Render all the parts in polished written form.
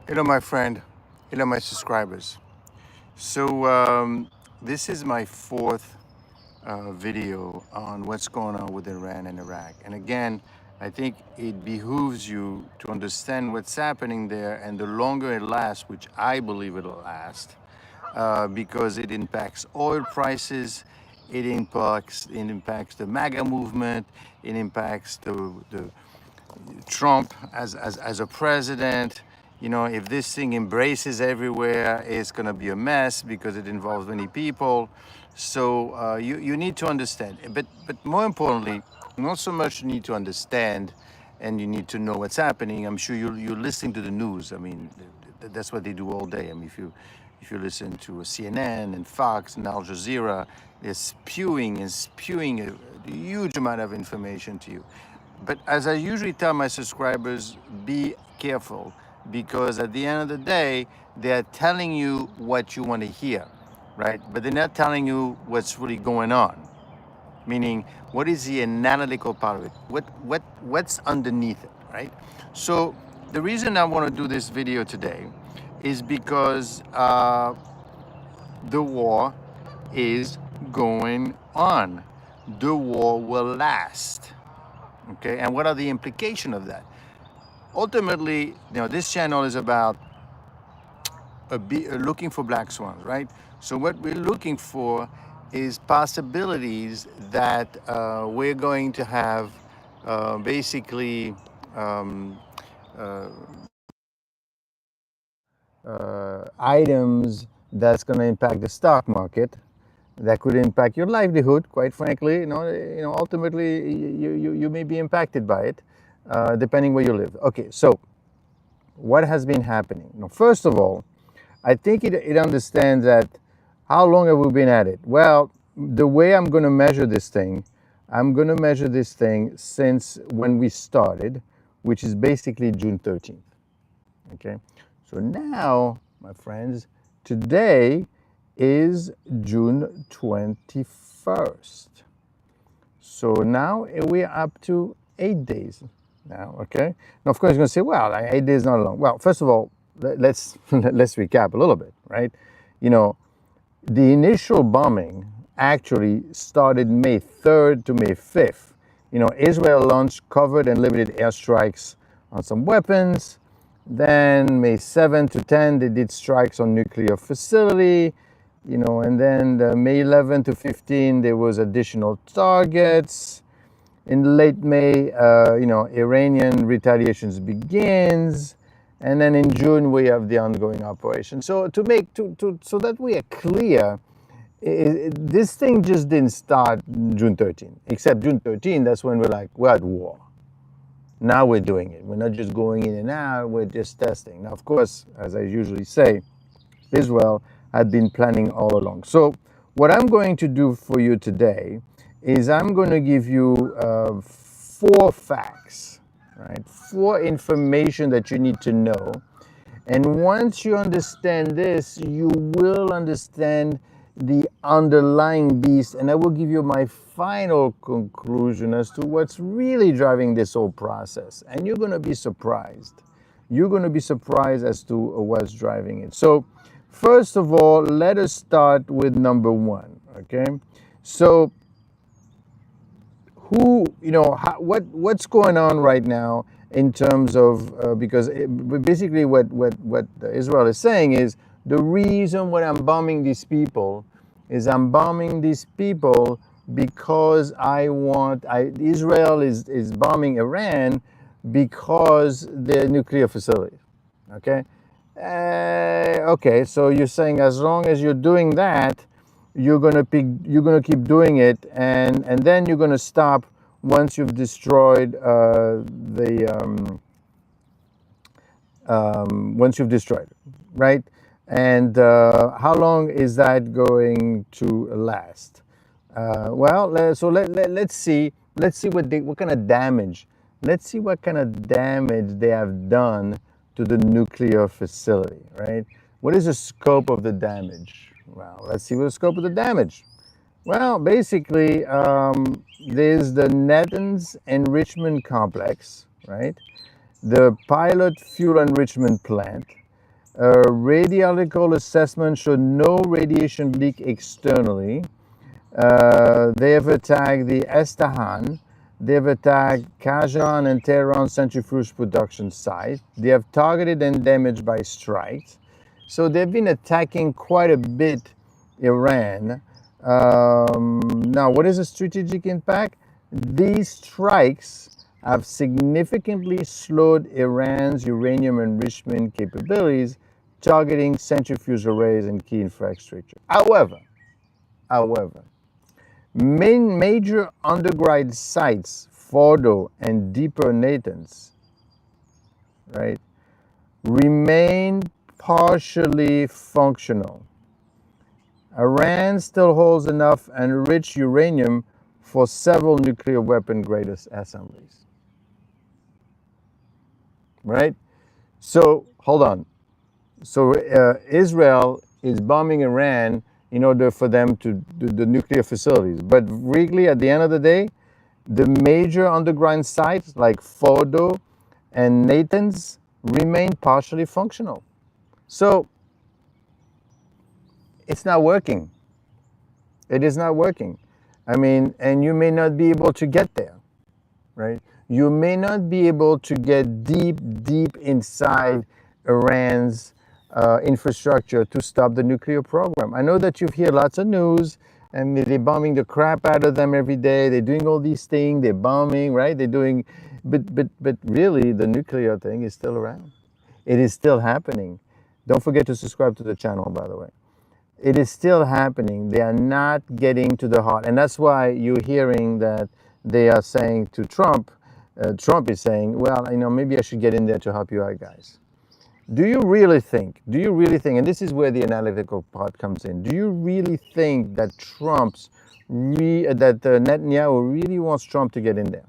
Hello, my friend. Hello, my subscribers. So, this is my fourth video on what's going on with Iran and Iraq. And again, I think it behooves you to understand what's happening there, and the longer it lasts, which I believe it'll last, because it impacts oil prices, it impacts the MAGA movement, it impacts the Trump as a president. You know, if this thing embraces everywhere, it's going to be a mess because it involves many people. So you need to understand. But more importantly, not so much you need to understand and you need to know what's happening. I'm sure you're listening to the news. I mean, that's what they do all day. I mean, if you listen to CNN and Fox and Al Jazeera, they're spewing and spewing a huge amount of information to you. But as I usually tell my subscribers, be careful because at the end of the day, they're telling you what you want to hear, right? But they're not telling you what's really going on. Meaning, what is the analytical part of it? What's underneath it, right? So the reason I want to do this video today is because the war is going on. The war will last. Okay, and what are the implications of that? Ultimately, this channel is about looking for black swans, right? So what we're looking for is possibilities that we're going to have basically items that's going to impact the stock market, that could impact your livelihood. Quite frankly, ultimately you may be impacted by it, depending where you live. Okay, so what has been happening? First of all, I think it understands that how long have we been at it? Well, the way I'm going to measure this thing, I'm going to measure this thing since when we started, which is basically June 13th. Okay, so now, my friends, today is June 21st. So now we're up to 8 days now, okay? Now, of course, you're going to say, well, 8 days is not long. Well, first of all, let's recap a little bit, right? The initial bombing actually started May 3rd to May 5th. Israel launched covered and limited airstrikes on some weapons. Then May 7 to 10, they did strikes on nuclear facility, and then May 11 to 15, there was additional targets. In late May, Iranian retaliations begins. And then in June, we have the ongoing operation. So so that we are clear, this thing just didn't start June 13, except June 13, that's when we're at war. Now we're doing it. We're not just going in and out, we're just testing. Now, of course, as I usually say, Israel had been planning all along. So what I'm going to do for you today is I'm going to give you 4 facts, right? 4 information that you need to know. And once you understand this, you will understand the underlying beast, and I will give you my final conclusion as to what's really driving this whole process. And you're going to be surprised. You're going to be surprised as to what's driving it. So, first of all, let us start with number 1. Okay, so what's going on right now in terms of because basically what Israel is saying is the reason why I'm bombing these people is I'm bombing these people because Israel is bombing Iran because their nuclear facility. Okay. Okay, so you're saying as long as you're doing that, you're gonna keep doing it, and then you're gonna stop once you've destroyed once you've destroyed it, right? And how long is that going to last? Let's see what kind of damage. Let's see what kind of damage they have done to the nuclear facility, right? What is the scope of the damage? Well, let's see what the scope of the damage. Well, basically, there's the Natanz enrichment complex, right? The pilot fuel enrichment plant, Radiological assessment showed no radiation leak externally. They have attacked the Estahan. They have attacked Kazan and Tehran centrifuge production site. They have targeted and damaged by strikes. So they've been attacking quite a bit Iran. Now, what is the strategic impact? These strikes have significantly slowed Iran's uranium enrichment capabilities, targeting centrifuge arrays and key infrastructure. However, major underground sites, Fordo and deeper Natanz, right, remain partially functional. Iran still holds enough enriched uranium for several nuclear weapon grade assemblies. Right? So, hold on. So, Israel is bombing Iran in order for them to do the nuclear facilities. But really, at the end of the day, the major underground sites like Fordo and Natanz remain partially functional. So, it's not working. It is not working. I mean, and you may not be able to get there, right? You may not be able to get deep inside Iran's infrastructure to stop the nuclear program. I know that you hear lots of news and they're bombing the crap out of them every day. They're doing all these things. They're bombing, right? They're doing, but really the nuclear thing is still around. It is still happening. Don't forget to subscribe to the channel, by the way. It is still happening. They are not getting to the heart. And that's why you're hearing that they are saying to Trump, Trump is saying, well, maybe I should get in there to help you out, guys. Do you really think, and this is where the analytical part comes in, do you really think that Netanyahu really wants Trump to get in there?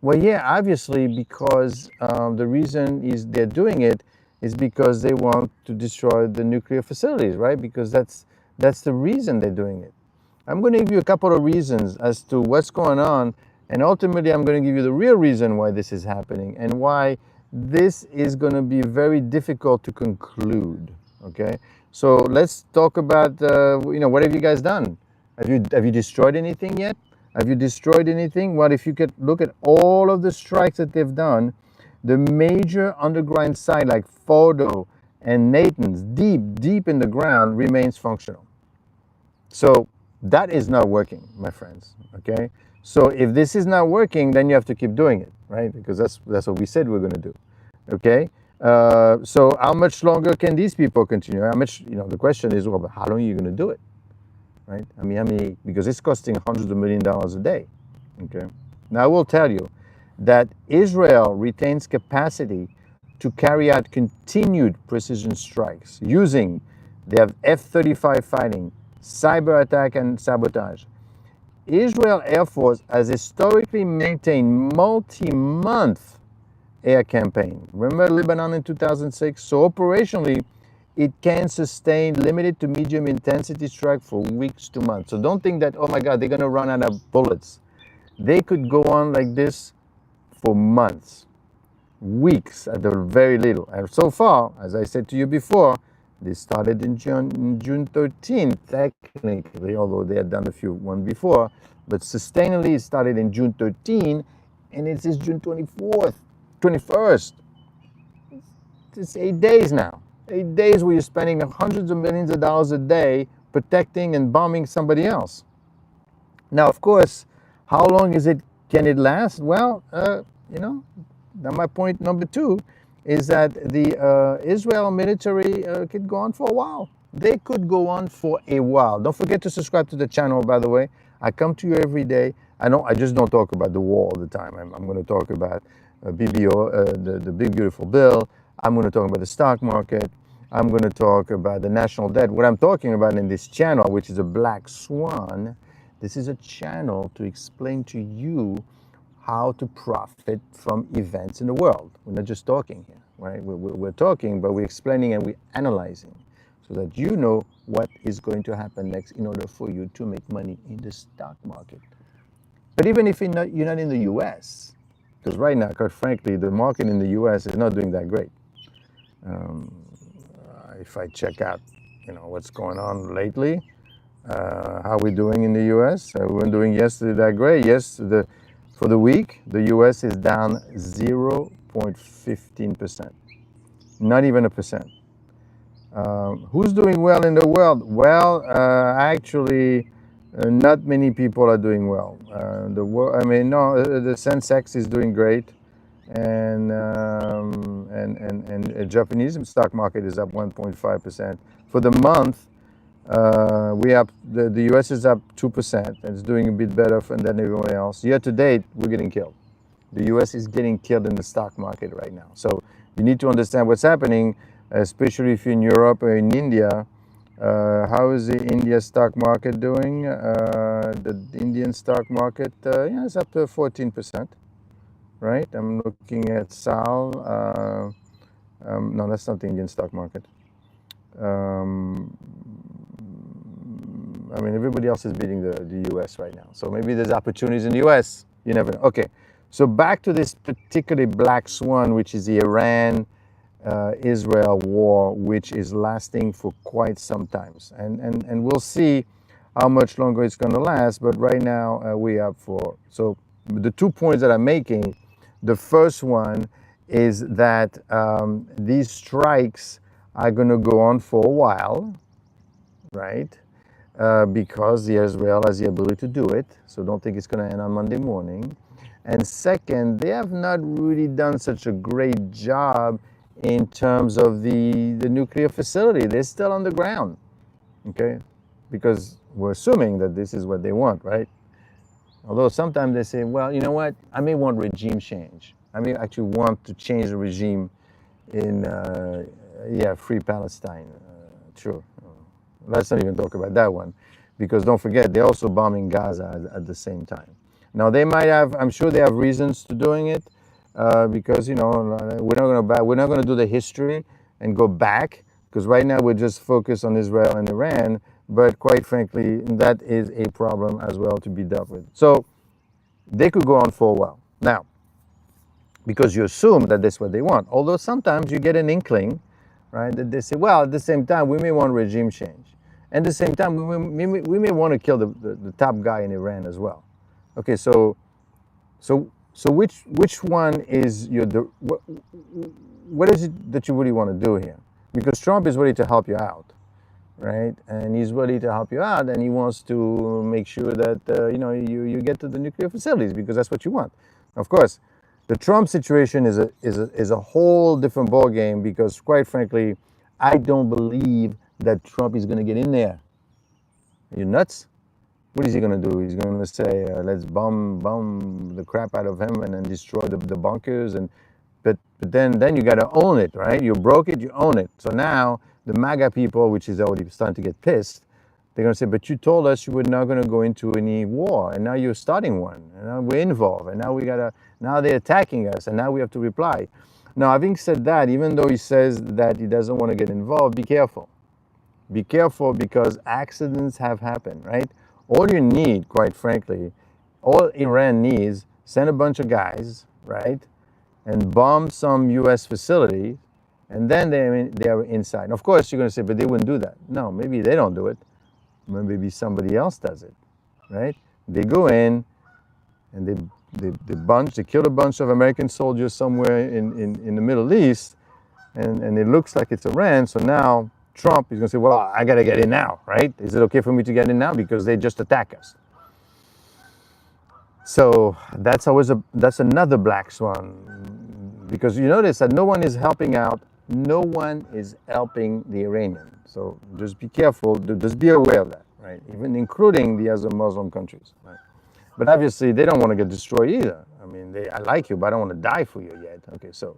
Well, yeah, obviously, because the reason they're doing it is because they want to destroy the nuclear facilities, right? Because that's the reason they're doing it. I'm going to give you a couple of reasons as to what's going on, and ultimately I'm going to give you the real reason why this is happening and why this is going to be very difficult to conclude, okay? So let's talk about, what have you guys done? Have you destroyed anything yet? Have you destroyed anything? Well, if you could look at all of the strikes that they've done, the major underground site like Fordo and Natanz, deep in the ground, remains functional. So that is not working, my friends, okay? So if this is not working, then you have to keep doing it, right? Because that's what we said we're going to do, okay? So how much longer can these people continue? How much, the question is, well, how long are you going to do it, right? I mean, because it's costing hundreds of millions of dollars a day, okay? Now, I will tell you that Israel retains capacity to carry out continued precision strikes using, they have F-35 fighting, cyber attack and sabotage. Israel Air Force has historically maintained multi-month air campaign. Remember Lebanon in 2006? So operationally, it can sustain limited to medium intensity strike for weeks to months. So don't think that, oh my God, they're going to run out of bullets. They could go on like this for months, weeks at the very little. And so far, as I said to you before, they started in June 13th, technically, although they had done a few one before, but sustainably it started in June 13th, and it is June 21st. It's 8 days now. 8 days where you're spending hundreds of millions of dollars a day protecting and bombing somebody else. Now, of course, how long can it last? Well, now my point number two is that the Israel military could go on for a while. They could go on for a while. Don't forget to subscribe to the channel, by the way. I come to you every day. I just don't talk about the war all the time. I'm going to talk about BBO, the Big Beautiful Bill. I'm going to talk about the stock market. I'm going to talk about the national debt. What I'm talking about in this channel, which is a black swan, this is a channel to explain to you how to profit from events in the world. We're not just talking here, right? We're talking, but we're explaining and we're analyzing so that you know what is going to happen next in order for you to make money in the stock market. But even if you're not in the US, because right now, quite frankly, the market in the US is not doing that great. if I check out, what's going on lately, how we're doing in the U.S. We were doing yesterday that great. Yes, for the week, the U.S. is down 0.15%, not even a percent. Who's doing well in the world? Well, actually, not many people are doing well. The Sensex is doing great, and Japanese stock market is up 1.5%. For the month, the U.S. is up 2%. It's doing a bit better than everyone else. Year to date, we're getting killed. The U.S. is getting killed in the stock market right now. So you need to understand what's happening, especially if you're in Europe or in India. How is the India stock market doing? The Indian stock market, it's up to 14%, right? I'm looking at SAL. No, that's not the Indian stock market. Everybody else is beating the U.S. right now. So maybe there's opportunities in the U.S. You never know. Okay, so back to this particularly black swan, which is the Iran-Israel war, which is lasting for quite some time. And we'll see how much longer it's going to last. But right now, we are so the 2 points that I'm making, the first one is that these strikes are going to go on for a while, right? Because Israel has the ability to do it. So don't think it's going to end on Monday morning. And second, they have not really done such a great job in terms of the nuclear facility. They're still on the ground, okay? Because we're assuming that this is what they want, right? Although sometimes they say, well, you know what? I may want regime change. I may actually want to change the regime in, free Palestine. Sure. Let's not even talk about that one, because don't forget, they're also bombing Gaza at the same time. Now, they might have, I'm sure they have reasons to doing it, because, we're not going to do the history and go back, because right now we're just focused on Israel and Iran, but quite frankly, that is a problem as well to be dealt with. So they could go on for a while. Now, because you assume that that's what they want, although sometimes you get an inkling, right, that they say, well, at the same time, we may want regime change. And at the same time, we may want to kill the top guy in Iran as well. Okay, so which one is what is it that you really want to do here? Because Trump is ready to help you out, right? And he's ready to help you out, and he wants to make sure that you get to the nuclear facilities, because that's what you want. Of course, the Trump situation is a whole different ballgame, because quite frankly, I don't believe that Trump is going to get in there. Are you nuts? What is he going to do? He's going to say, let's bomb the crap out of him and then destroy the bunkers. But then you got to own it, right? You broke it, you own it. So now the MAGA people, which is already starting to get pissed, they're going to say, but you told us you were not going to go into any war, and now you're starting one, and now we're involved, and now they're attacking us, and now we have to reply. Now, having said that, even though he says that he doesn't want to get involved, be careful. Be careful, because accidents have happened, right? All you need, quite frankly, all Iran needs, send a bunch of guys, right, and bomb some U.S. facility, and then they are inside. Of course, you're going to say, but they wouldn't do that. No, maybe they don't do it. Maybe somebody else does it, right? They go in, and they kill a bunch of American soldiers somewhere in the Middle East, and it looks like it's Iran. So now Trump is going to say, well, I got to get in now, right? Is it okay for me to get in now? Because they just attack us. So that's another black swan, because you notice that no one is helping out. No one is helping the Iranians. So just be careful. Just be aware of that, right? Even including the other Muslim countries, right? But obviously, they don't want to get destroyed either. I mean, I like you, but I don't want to die for you yet. Okay, so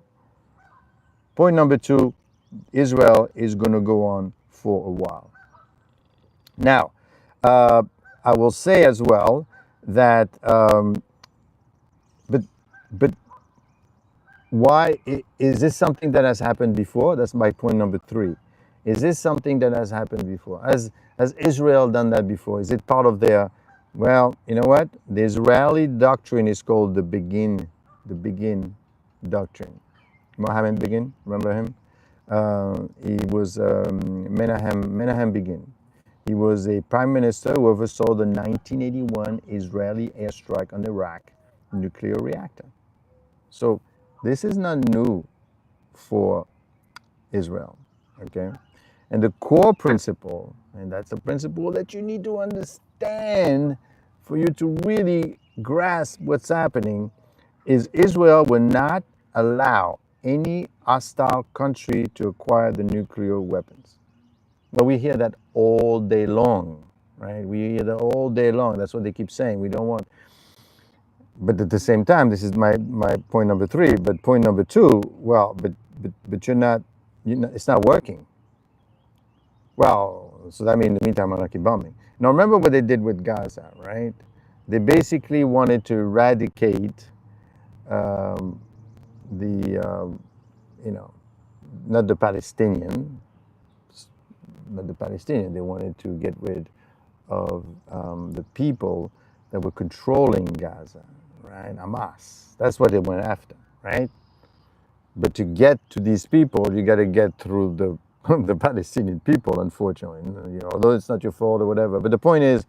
point number 2, Israel is going to go on for a while. Now, I will say as well that, but why is this something that has happened before? That's my point number 3. Is this something that has happened before? Has Israel done that before? Is it part of their? Well, you know what? The Israeli doctrine is called the Begin doctrine. Mohammed Begin, remember him? He was Menahem Begin. He was a prime minister who oversaw the 1981 Israeli airstrike on Iraq nuclear reactor. So this is not new for Israel, okay? And the core principle, and that's a principle that you need to understand for you to really grasp what's happening, is Israel will not allow any hostile country to acquire the nuclear weapons. Well, we hear that all day long, right? We hear that all day long. That's what they keep saying. We don't want. But at the same time, this is my point number 3. But point number 2, well, but you're not, it's not working. Well, so that means in the meantime, I'm going to keep bombing. Now, remember what they did with Gaza, right? They basically wanted to eradicate not the Palestinian, they wanted to get rid of the people that were controlling Gaza, right? Hamas. That's what they went after, right? But to get to these people, you got to get through the Palestinian people, unfortunately. Although it's not your fault or whatever. But the point is,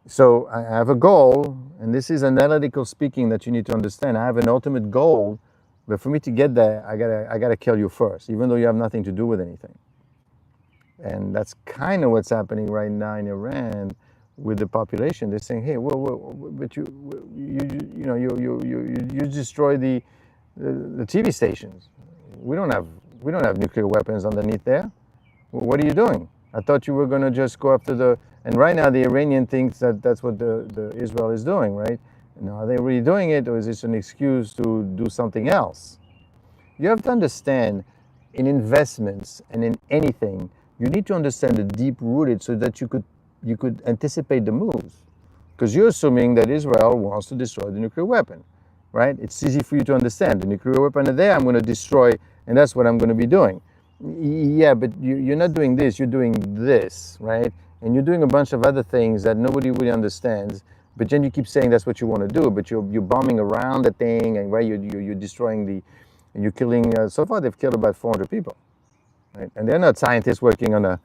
so I have a goal, and this is analytical speaking that you need to understand. I have an ultimate goal, but for me to get there, I gotta kill you first, even though you have nothing to do with anything. And that's kind of what's happening right now in Iran with the population. They're saying, "Hey, but you destroy the TV stations. We don't have nuclear weapons underneath there. What are you doing? I thought you were going to just go after the." And right now, the Iranian thinks that that's what the Israel is doing, right? Now, are they really doing it, or is this an excuse to do something else? You have to understand, in investments and in anything, you need to understand the deep-rooted so that you could anticipate the moves. Because you're assuming that Israel wants to destroy the nuclear weapon, right? It's easy for you to understand. The nuclear weapon is there, I'm going to destroy, and that's what I'm going to be doing. Yeah, but you're not doing this, you're doing this, right? And you're doing a bunch of other things that nobody really understands, but then you keep saying that's what you want to do, but you're bombing around the thing, and right, you're destroying and you're killing, so far they've killed about 400 people, right? And they're not scientists working on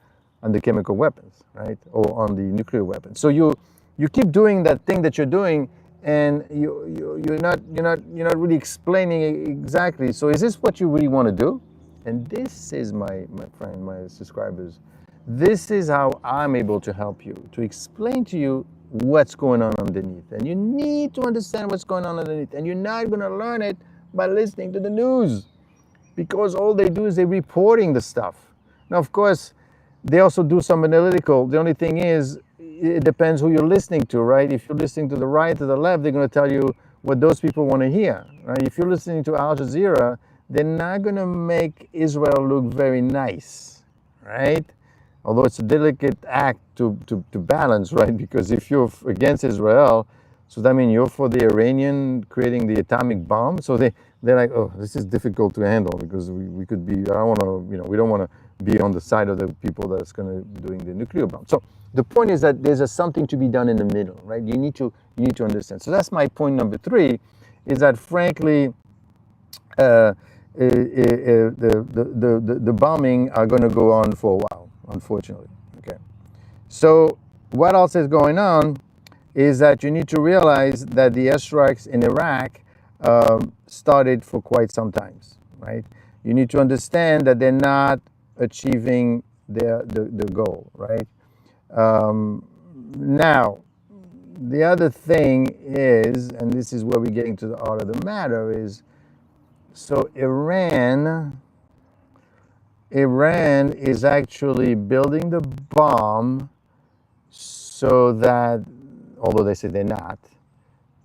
the chemical weapons, right? Or on the nuclear weapons. So you keep doing that thing that you're doing, and you're not really explaining exactly. So is this what you really want to do? And this is my friend, my subscribers, this is how I'm able to help you, to explain to you what's going on underneath. And you need to understand what's going on underneath. And you're not going to learn it by listening to the news, because all they do is they're reporting the stuff. Now, of course, they also do some analytical. The only thing is, it depends who you're listening to, right? If you're listening to the right or the left, they're going to tell you what those people want to hear, right? If you're listening to Al Jazeera, they're not going to make Israel look very nice, right? Although it's a delicate act to balance, right? Because if you're against Israel, so that means you're for the Iranian creating the atomic bomb. So they're like, oh, this is difficult to handle, because we could be, I don't want to, we don't want to be on the side of the people that's going to doing the nuclear bomb. So the point is that there's something to be done in the middle, right? You need to understand. So that's my point number 3, is that frankly, the bombing are going to go on for a while, unfortunately. Okay. So what else is going on is that you need to realize that the airstrikes in Iraq started for quite some time, right? You need to understand that they're not achieving the goal, right? Now, the other thing is, and this is where we're getting to the heart of the matter, is so Iran is actually building the bomb so that, although they say they're not,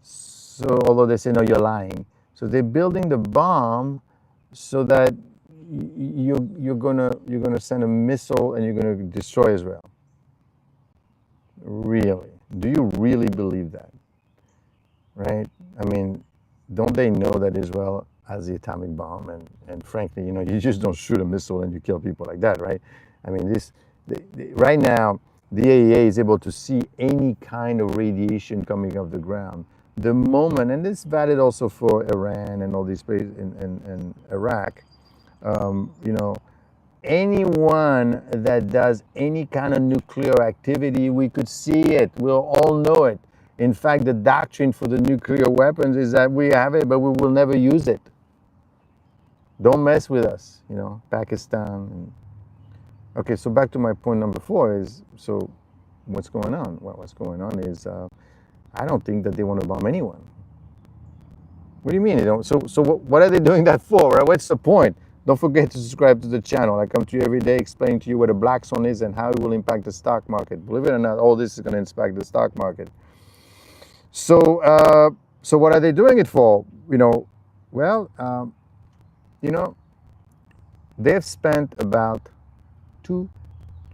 so although they say, no, you're lying. So they're building the bomb so that you're gonna send a missile and you're gonna destroy Israel. Really? Do you really believe that? Right? I mean, don't they know that Israel has the atomic bomb? And frankly, you just don't shoot a missile and you kill people like that, right? I mean, right now, the AEA is able to see any kind of radiation coming off the ground. The moment, and this is valid also for Iran and all these places in Iraq, anyone that does any kind of nuclear activity, we could see it. We'll all know it. In fact, the doctrine for the nuclear weapons is that we have it, but we will never use it. Don't mess with us, you know, Pakistan. Okay, so back to my point number 4 is, so what's going on? Well, what's going on is I don't think that they want to bomb anyone. What do you mean they don't? So what are they doing that for, right? What's the point? Don't forget to subscribe to the channel. I come to you every day explaining to you what a black swan is and how it will impact the stock market. Believe it or not, all this is going to impact the stock market. So, so what are they doing it for? You know, well, you know, they've spent about $2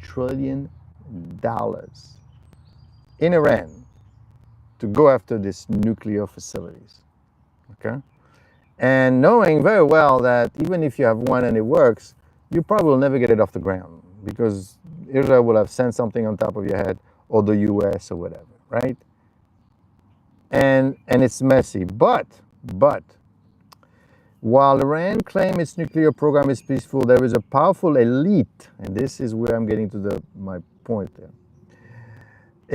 trillion in Iran to go after these nuclear facilities. Okay? And knowing very well that even if you have one and it works, you probably will never get it off the ground because Israel will have sent something on top of your head, or the US or whatever, right? And it's messy. But while Iran claims its nuclear program is peaceful, there is a powerful elite, and this is where I'm getting to my point there,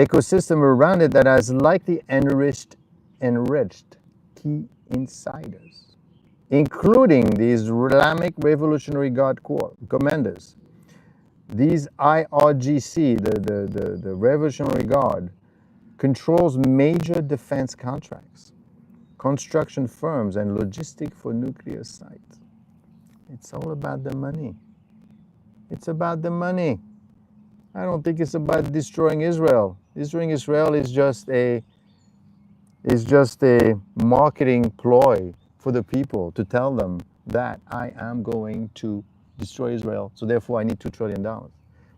ecosystem around it that has likely enriched key insiders, including the Islamic Revolutionary Guard Corps commanders. These IRGC, the Revolutionary Guard, controls major defense contracts, construction firms, and logistics for nuclear sites. It's all about the money. It's about the money. I don't think it's about destroying Israel. Destroying Israel is just a marketing ploy for the people to tell them that I am going to destroy Israel, so therefore I need $2 trillion,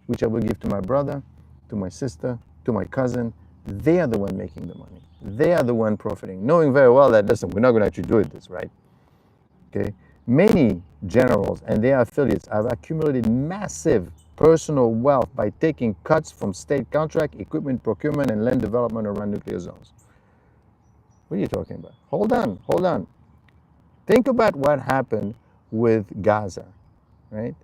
which I will give to my brother, to my sister, to my cousin. They are the one making the money. They are the one profiting, knowing very well that, listen, we're not going to actually do it this, right? Okay. Many generals and their affiliates have accumulated massive personal wealth by taking cuts from state contract, equipment procurement, and land development around nuclear zones. What are you talking about? Hold on. Think about what happened with Gaza, right?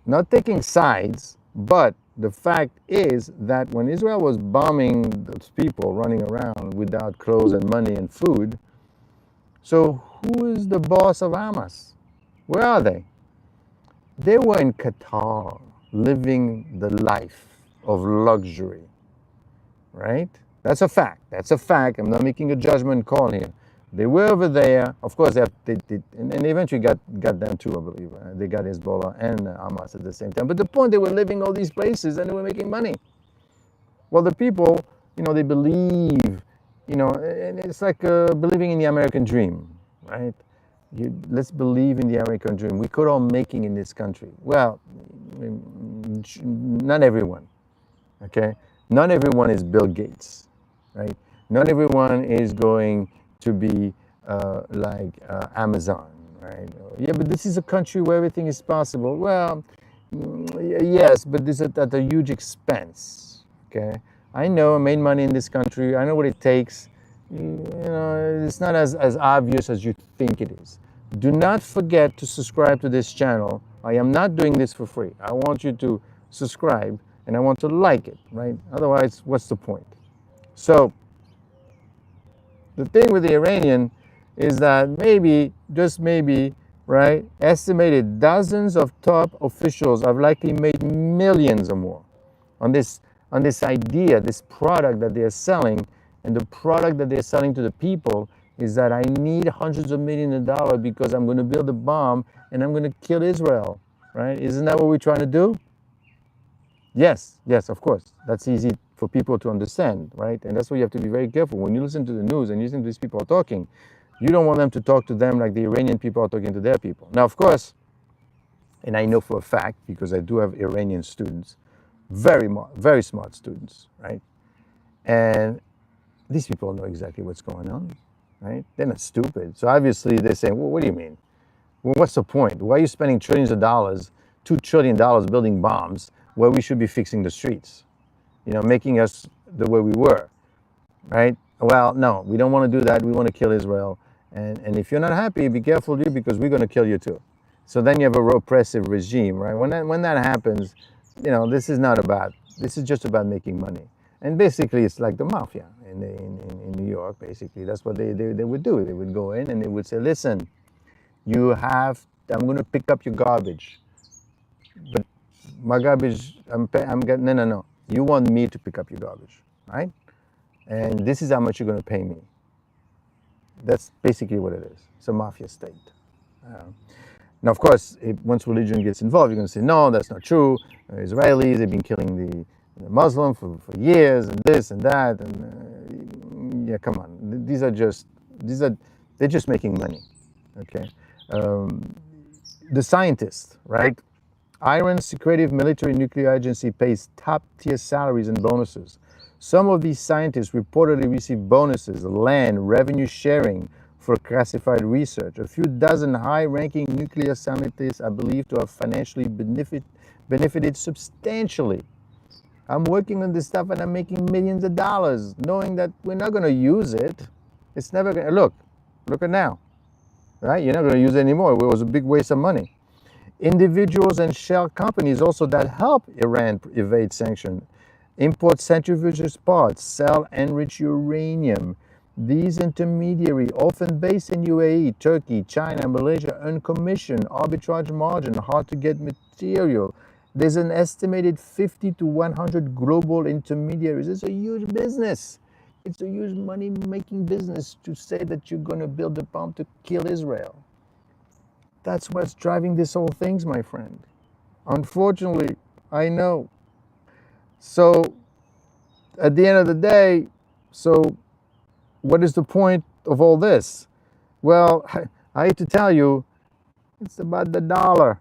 Not taking sides, but the fact is that when Israel was bombing those people running around without clothes and money and food, so who is the boss of Hamas? Where are they? They were in Qatar, living the life of luxury, right? That's a fact. That's a fact. I'm not making a judgment call here. They were over there. Of course, they eventually got them too, I believe. They got Hezbollah and Hamas at the same time. But the point, they were living all these places and they were making money. Well, the people, you know, they believe, you know, and it's like believing in the American dream, right? Let's believe in the American dream. We could all making in this country. Well, not everyone, okay? Not everyone is Bill Gates, right? Not everyone is going to be like Amazon, right? Yeah, but this is a country where everything is possible. Well, yes, but this is at a huge expense, okay? I know I made money in this country. I know what it takes. You know, it's not as obvious as you think it is. Do not forget to subscribe to this channel. I am not doing this for free. I want you to subscribe and I want to like it, right? Otherwise, what's the point? So, the thing with the Iranian is that maybe, just maybe, right, estimated dozens of top officials have likely made millions or more on this idea, this product that they're selling. And the product that they're selling to the people is that I need hundreds of millions of dollars because I'm going to build a bomb and I'm going to kill Israel, right? Isn't that what we're trying to do? Yes, of course. That's easy for people to understand, right? And that's why you have to be very careful. When you listen to the news and you listen to these people talking, you don't want them to talk to them like the Iranian people are talking to their people. Now, of course, and I know for a fact, because I do have Iranian students, very smart students, right? And these people know exactly what's going on, right? They're not stupid. So obviously they're saying, well, what do you mean? Well, what's the point? Why are you spending trillions of dollars, $2 trillion building bombs where we should be fixing the streets? You know, making us the way we were, right? Well, no, we don't want to do that. We want to kill Israel. And if you're not happy, be careful, dude, because we're going to kill you too. So then you have a repressive regime, right? When that happens, this is not about. This is just about making money. And basically, it's like the mafia in New York. Basically, that's what they would do. They would go in and they would say, "Listen, I'm going to pick up your garbage, but my garbage, I'm getting, no. You want me to pick up your garbage, right? And this is how much you're going to pay me." That's basically what it is. It's a mafia state. Now, of course, once religion gets involved, you're going to say, no, that's not true. Israelis, they've been killing the Muslim for years, and this and that. And yeah, come on. They're just making money. Okay. The scientists, right? Iran's secretive military nuclear agency pays top-tier salaries and bonuses. Some of these scientists reportedly receive bonuses, land, revenue sharing for classified research. A few dozen high-ranking nuclear scientists are believed to have financially benefited substantially. I'm working on this stuff and I'm making millions of dollars, knowing that we're not going to use it. It's never going to, look at now, right? You're not going to use it anymore. It was a big waste of money. Individuals and shell companies also that help Iran evade sanctions, import centrifuges parts, sell enriched uranium. These intermediaries, often based in UAE, Turkey, China, Malaysia, earn commission, arbitrage margin, hard to get material. There's an estimated 50 to 100 global intermediaries. It's a huge business. It's a huge money-making business to say that you're going to build a bomb to kill Israel. That's what's driving this whole thing, my friend. Unfortunately, I know. So, at the end of the day, what is the point of all this? Well, I hate to tell you, it's about the dollar.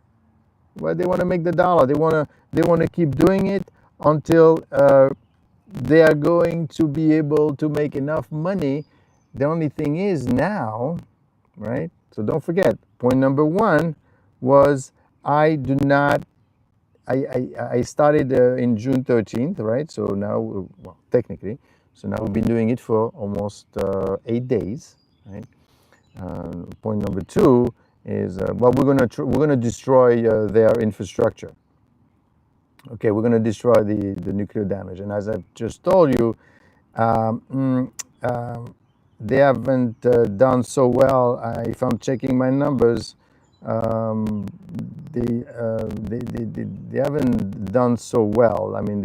Well, they want to make the dollar. They want to keep doing it until they are going to be able to make enough money. The only thing is now, right? So don't forget, point number one was I started in June 13th, right? So now, well, technically, so now we've been doing it for almost 8 days, right? Point number two is, well, we're gonna destroy their infrastructure. Okay, we're gonna destroy the nuclear damage, and as I've just told you, they haven't done so well. If I'm checking my numbers, they haven't done so well. I mean,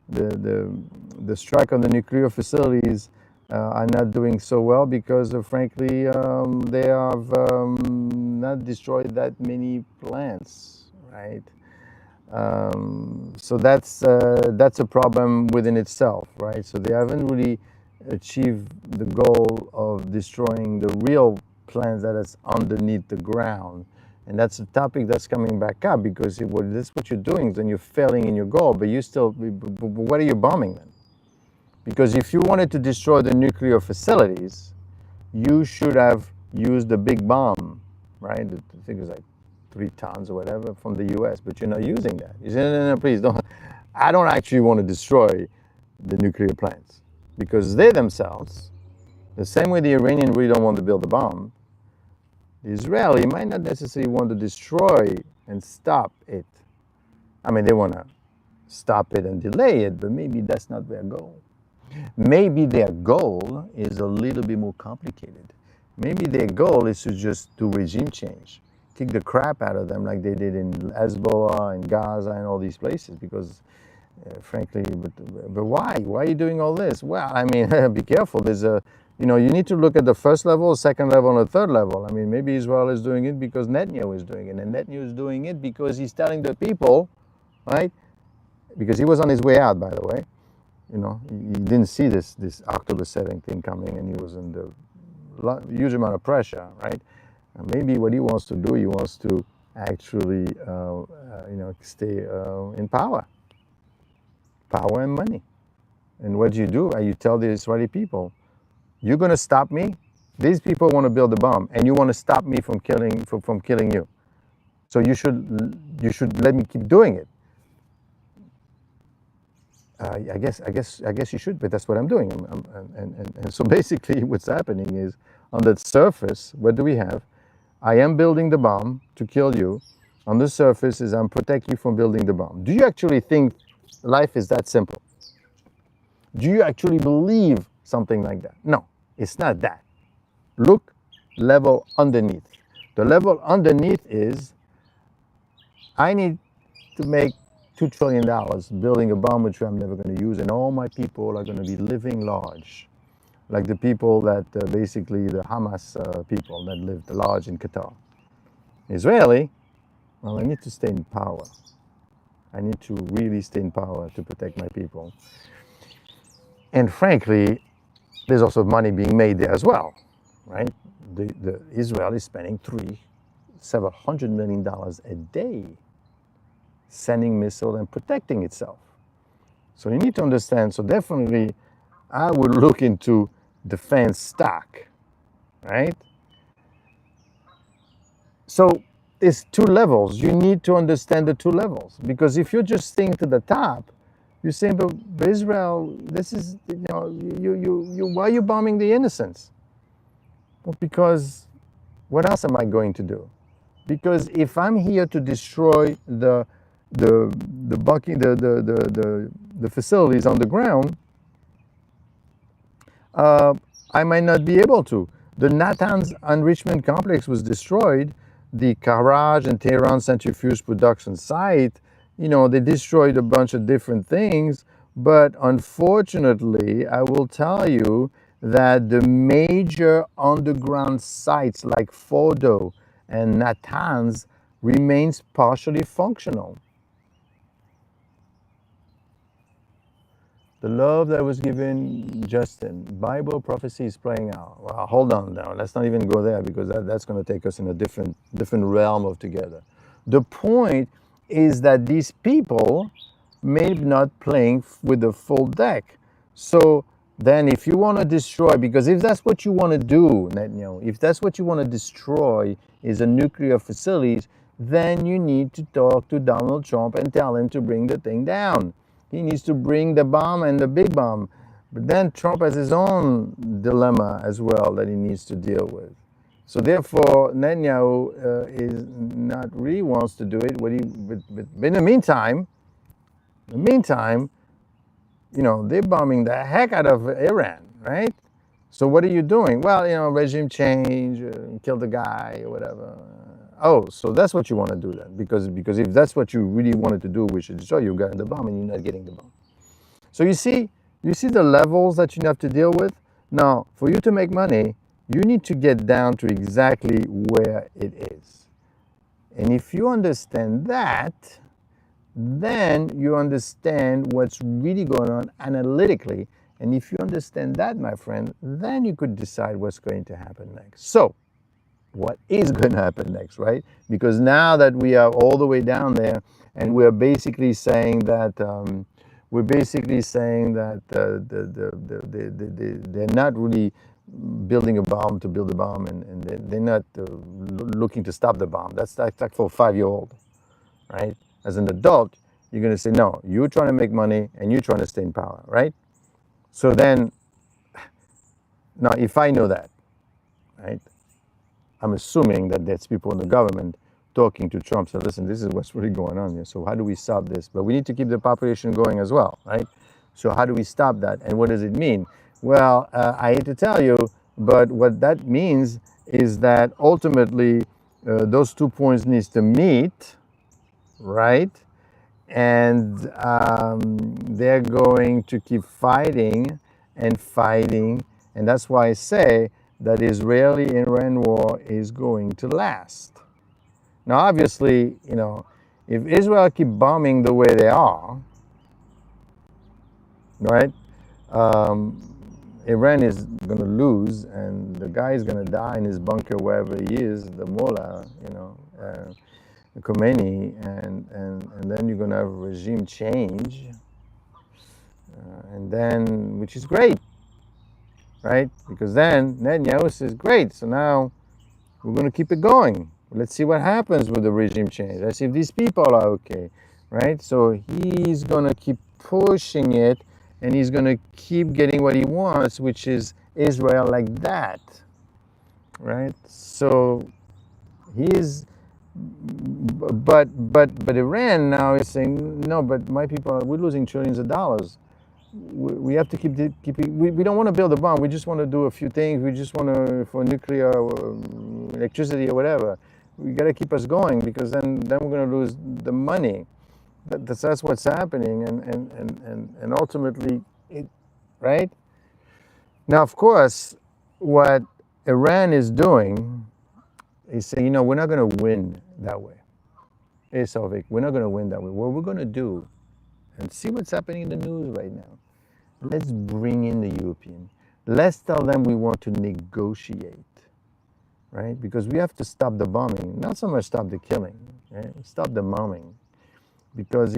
the strike on the nuclear facilities are not doing so well because, frankly, they have not destroyed that many plants, right? So that's a problem within itself, right? So they haven't really achieved the goal of destroying the real plants that is underneath the ground. And that's a topic that's coming back up because that's what you're doing, then you're failing in your goal, but what are you bombing then? Because if you wanted to destroy the nuclear facilities, you should have used a big bomb, right? I think it's like 3 tons or whatever from the US, but you're not using that. You say, no, please don't. I don't actually want to destroy the nuclear plants because they themselves, the same way the Iranian really don't want to build a bomb, the Israeli might not necessarily want to destroy and stop it. I mean, they want to stop it and delay it, but maybe that's not their goal. Maybe their goal is a little bit more complicated. Maybe their goal is to just do regime change, kick the crap out of them like they did in Hezbollah and Gaza and all these places because, frankly, but why? Why are you doing all this? Well, I mean, be careful. There's you need to look at the first level, second level, and the third level. I mean, maybe Israel is doing it because Netanyahu is doing it, and Netanyahu is doing it because he's telling the people, right? Because he was on his way out, by the way. He didn't see this October 7th thing coming, and he was under huge amount of pressure, right? And maybe what he wants to do, he wants to actually, stay in power and money. And what do? You tell the Israeli people, you're going to stop me. These people want to build a bomb, and you want to stop me from killing you. So you should let me keep doing it. I guess you should, but that's what I'm doing. And so basically, what's happening is on the surface, what do we have? I am building the bomb to kill you. On the surface is I'm protecting you from building the bomb. Do you actually think life is that simple? Do you actually believe something like that? No, it's not that. Look, level underneath. The level underneath is I need to make $2 trillion building a bomb which I'm never going to use, and all my people are going to be living large. Like the people that basically the Hamas people that lived large in Qatar. Israeli, well, I need to stay in power. I need to really stay in power to protect my people. And frankly, there's also money being made there as well, right? The Israel is spending several $100 million a day sending missiles and protecting itself. So you need to understand, so definitely I would look into defense stock, right? So it's two levels. You need to understand the two levels, because if you're just staying to the top, you're saying, but Israel, this is, why are you bombing the innocents? Well, because what else am I going to do? Because if I'm here to destroy the facilities on the ground, I might not be able to. The Natanz enrichment complex was destroyed. The Karaj and Tehran centrifuge production site, they destroyed a bunch of different things. But unfortunately, I will tell you that the major underground sites like Fordo and Natanz remains partially functional. The love that was given, Justin, Bible prophecy is playing out. Well, hold on now. Let's not even go there, because that's going to take us in a different realm of together. The point is that these people may not playing with the full deck. So then if you want to destroy, because if that's what you want to do, if that's what you want to destroy is a nuclear facilities, then you need to talk to Donald Trump and tell him to bring the thing down. He needs to bring the bomb and the big bomb. But then Trump has his own dilemma as well that he needs to deal with. So therefore, Netanyahu is not really wants to do it. But in the meantime, they're bombing the heck out of Iran, right? So what are you doing? Well, regime change, kill the guy or whatever. Oh, so that's what you want to do then, because if that's what you really wanted to do, we should show you got the bomb and you're not getting the bomb. So you see the levels that you have to deal with. Now, for you to make money, you need to get down to exactly where it is. And if you understand that, then you understand what's really going on analytically. And if you understand that, my friend, then you could decide what's going to happen next. So, what is going to happen next, right? Because now that we are all the way down there, and we're basically saying that they're not really building a bomb to build a bomb, and they're not looking to stop the bomb. That's like for a 5-year-old, right? As an adult, you're going to say, no, you're trying to make money and you're trying to stay in power, right? So then, now if I know that, right, I'm assuming that there's people in the government talking to Trump, so listen, this is what's really going on here. So how do we stop this? But we need to keep the population going as well, right? So how do we stop that? And what does it mean? Well, I hate to tell you, but what that means is that ultimately those 2 points needs to meet, right? And they're going to keep fighting and fighting. And that's why I say that Israeli-Iran war is going to last. Now, obviously, if Israel keep bombing the way they are, right, Iran is going to lose, and the guy is going to die in his bunker wherever he is, the mullah, Khomeini, and then you're going to have a regime change, and then, which is great, right? Because then Netanyahu says, great, so now we're going to keep it going. Let's see what happens with the regime change. Let's see if these people are okay, right? So he's going to keep pushing it, and he's going to keep getting what he wants, which is Israel like that, right? So He is, but Iran now is saying, no, but my people, we're losing trillions of dollars. We have to we don't want to build a bomb. We just want to do a few things. We just want to, for nuclear electricity or whatever. We got to keep us going, because then we're going to lose the money. That's what's happening, and ultimately, right? Now, of course, what Iran is doing is saying, we're not going to win that way. Hey, Salvik, we're not going to win that way. What we're going to do, and see what's happening in the news right now, let's bring in the European. Let's tell them we want to negotiate, right? Because we have to stop the bombing, not so much stop the killing, right? Stop the bombing. Because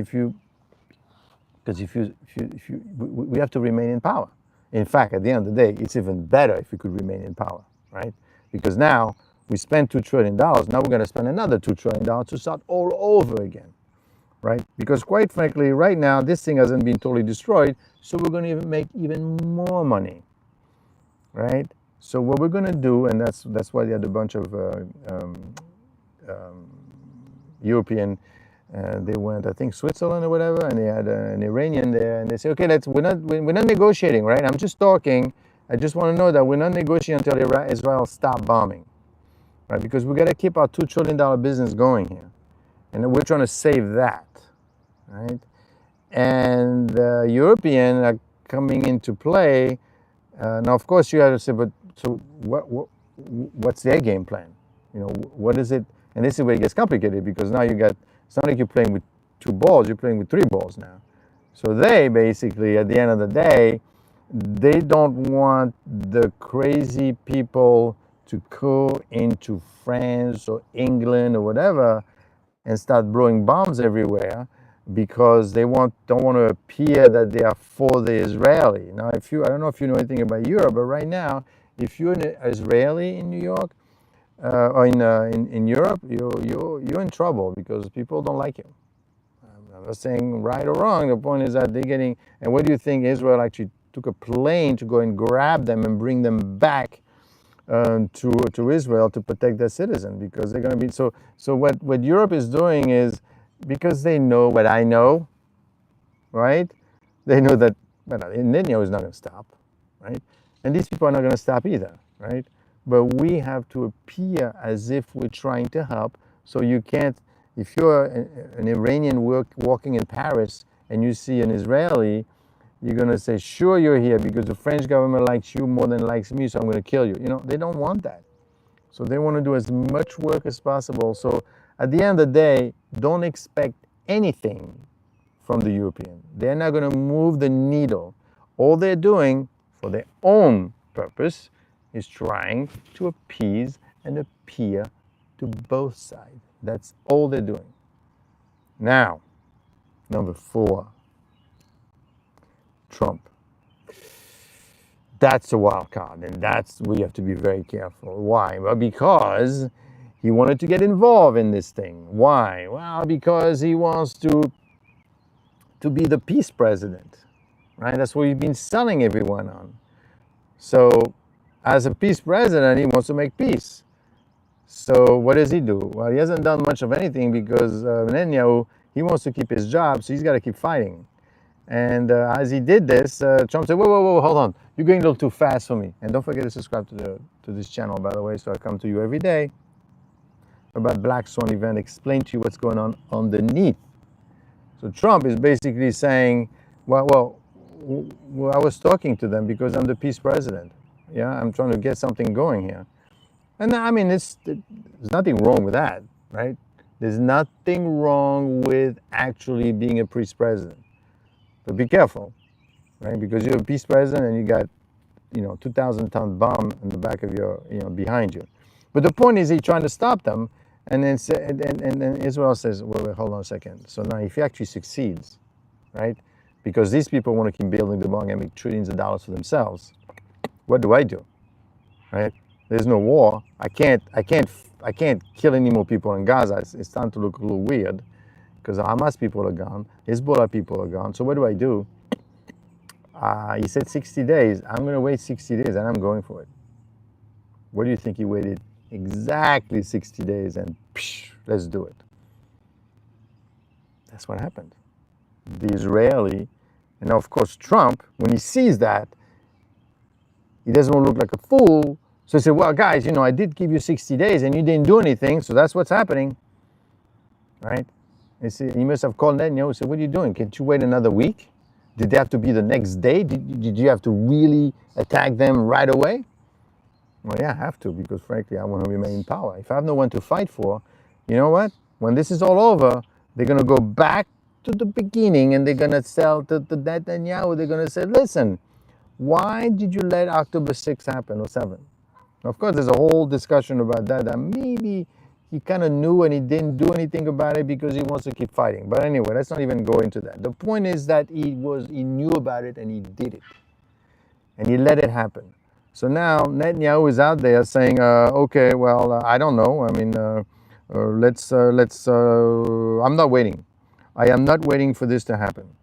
we have to remain in power. In fact, at the end of the day, it's even better if we could remain in power, right? Because now we spend $2 trillion. Now we're going to spend another $2 trillion to start all over again, right? Because quite frankly, right now, this thing hasn't been totally destroyed, so we're going to make even more money, right? So what we're going to do, and that's why they had a bunch of European, they went, I think, Switzerland or whatever, and they had an Iranian there, and they say, okay, we're not negotiating, right? I'm just talking. I just want to know that we're not negotiating until Israel stop bombing, right? Because we got to keep our $2 trillion business going here, and we're trying to save that, right? And the European are coming into play. Now, of course, you have to say, but so what's their game plan? What is it? And this is where it gets complicated, because now it's not like you're playing with 2 balls, you're playing with 3 balls now. So they basically, at the end of the day, they don't want the crazy people to go into France or England or whatever and start blowing bombs everywhere, because they don't want to appear that they are for the Israeli. Now, I don't know if you know anything about Europe, but right now, if you're an Israeli in New York, or in Europe, you're in trouble, because people don't like you. I'm not saying right or wrong. The point is that they're getting. And what do you think? Israel actually took a plane to go and grab them and bring them back to Israel to protect their citizens, because they're going to be so. So what Europe is doing is, because they know what I know, right? They know that Netanyahu is not going to stop, right? And these people are not going to stop either, right? But we have to appear as if we're trying to help. So you can't, if you're an Iranian walking in Paris and you see an Israeli, you're going to say, sure, you're here because the French government likes you more than likes me, so I'm going to kill you. They don't want that. So they want to do as much work as possible. So at the end of the day, don't expect anything from the European. They're not going to move the needle. All they're doing for their own purpose is trying to appease and appear to both sides. That's all they're doing. Now, number 4, Trump. That's a wild card, and we have to be very careful. Why? Well, because he wanted to get involved in this thing. Why? Well, because he wants to be the peace president, right? That's what he's been selling everyone on. So, as a peace president, he wants to make peace. So what does he do? Well, he hasn't done much of anything, because Netanyahu, he wants to keep his job, so he's got to keep fighting. And as he did this, Trump said, whoa, hold on. You're going a little too fast for me. And don't forget to subscribe to this channel, by the way, so I come to you every day about Black Swan event, explain to you what's going on underneath. So Trump is basically saying, well, I was talking to them because I'm the peace president. Yeah, I'm trying to get something going here. And I mean, there's nothing wrong with that, right? There's nothing wrong with actually being a peace president. But be careful, right? Because you're a peace president and you got, 2,000-ton bomb in the back of your, behind you. But the point is, he's trying to stop them. And then Israel says, wait, hold on a second. So now if he actually succeeds, right? Because these people want to keep building the bomb and make trillions of dollars for themselves. What do I do, right? There's no war. I can't kill any more people in Gaza. It's starting to look a little weird, because Hamas people are gone, Hezbollah people are gone. So what do? He said 60 days. I'm going to wait 60 days, and I'm going for it. What do you think he waited exactly 60 days, and psh, let's do it. That's what happened. The Israeli, and of course Trump, when he sees that, he doesn't want to look like a fool. So he said, well, guys, I did give you 60 days and you didn't do anything, so that's what's happening, right? He must have called Netanyahu and said, what are you doing? Can't you wait another week? Did they have to be the next day? Did you have to really attack them right away? Well, yeah, I have to, because frankly, I want to remain in power. If I have no one to fight for, you know what? When this is all over, they're going to go back to the beginning and they're going to tell to Netanyahu, they're going to say, listen, why did you let October 6th happen, or 7th? Of course, there's a whole discussion about that maybe he kind of knew and he didn't do anything about it because he wants to keep fighting. But anyway, let's not even go into that. The point is that he knew about it and he did it. And he let it happen. So now Netanyahu is out there saying, okay, well, I don't know. I mean, I'm not waiting. I am not waiting for this to happen.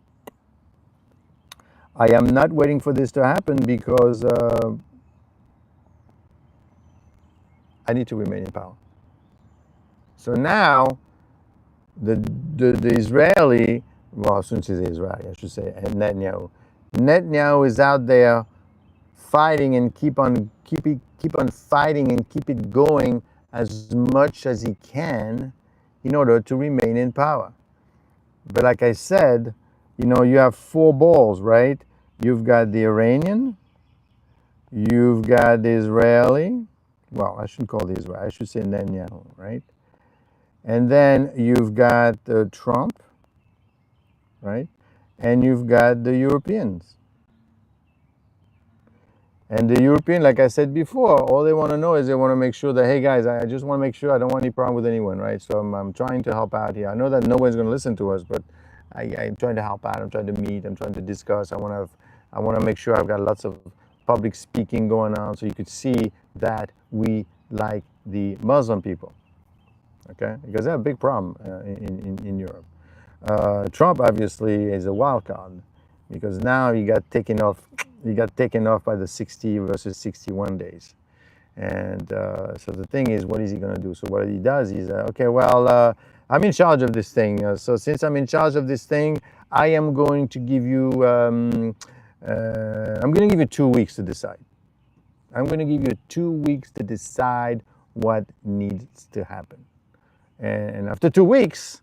I am not waiting for this to happen because I need to remain in power. So now the Israeli, well, since he's Israeli, I should say, Netanyahu is out there fighting and keep on fighting and keep it going as much as he can in order to remain in power. But like I said, you have four balls, right? You've got the Iranian, you've got the Israeli. Well, I shouldn't call the Israeli. I should say Netanyahu, right? And then you've got Trump, right? And you've got the Europeans. And the European, like I said before, all they want to know is they want to make sure that, hey guys, I just want to make sure I don't want any problem with anyone, right? So I'm trying to help out here. I know that no one's going to listen to us, but I'm trying to help out. I'm trying to meet. I'm trying to discuss. I want to make sure I've got lots of public speaking going on, so you could see that we like the Muslim people, okay? Because they're a big problem in Europe. Trump obviously is a wild card because now he got taken off. He got taken off by the 60 versus 61 days. And so the thing is, what is he going to do? So what he does is, okay, well, I'm in charge of this thing. So since I'm in charge of this thing, I am going to give you, I'm going to give you 2 weeks to decide. I'm going to give you 2 weeks to decide what needs to happen. And after 2 weeks,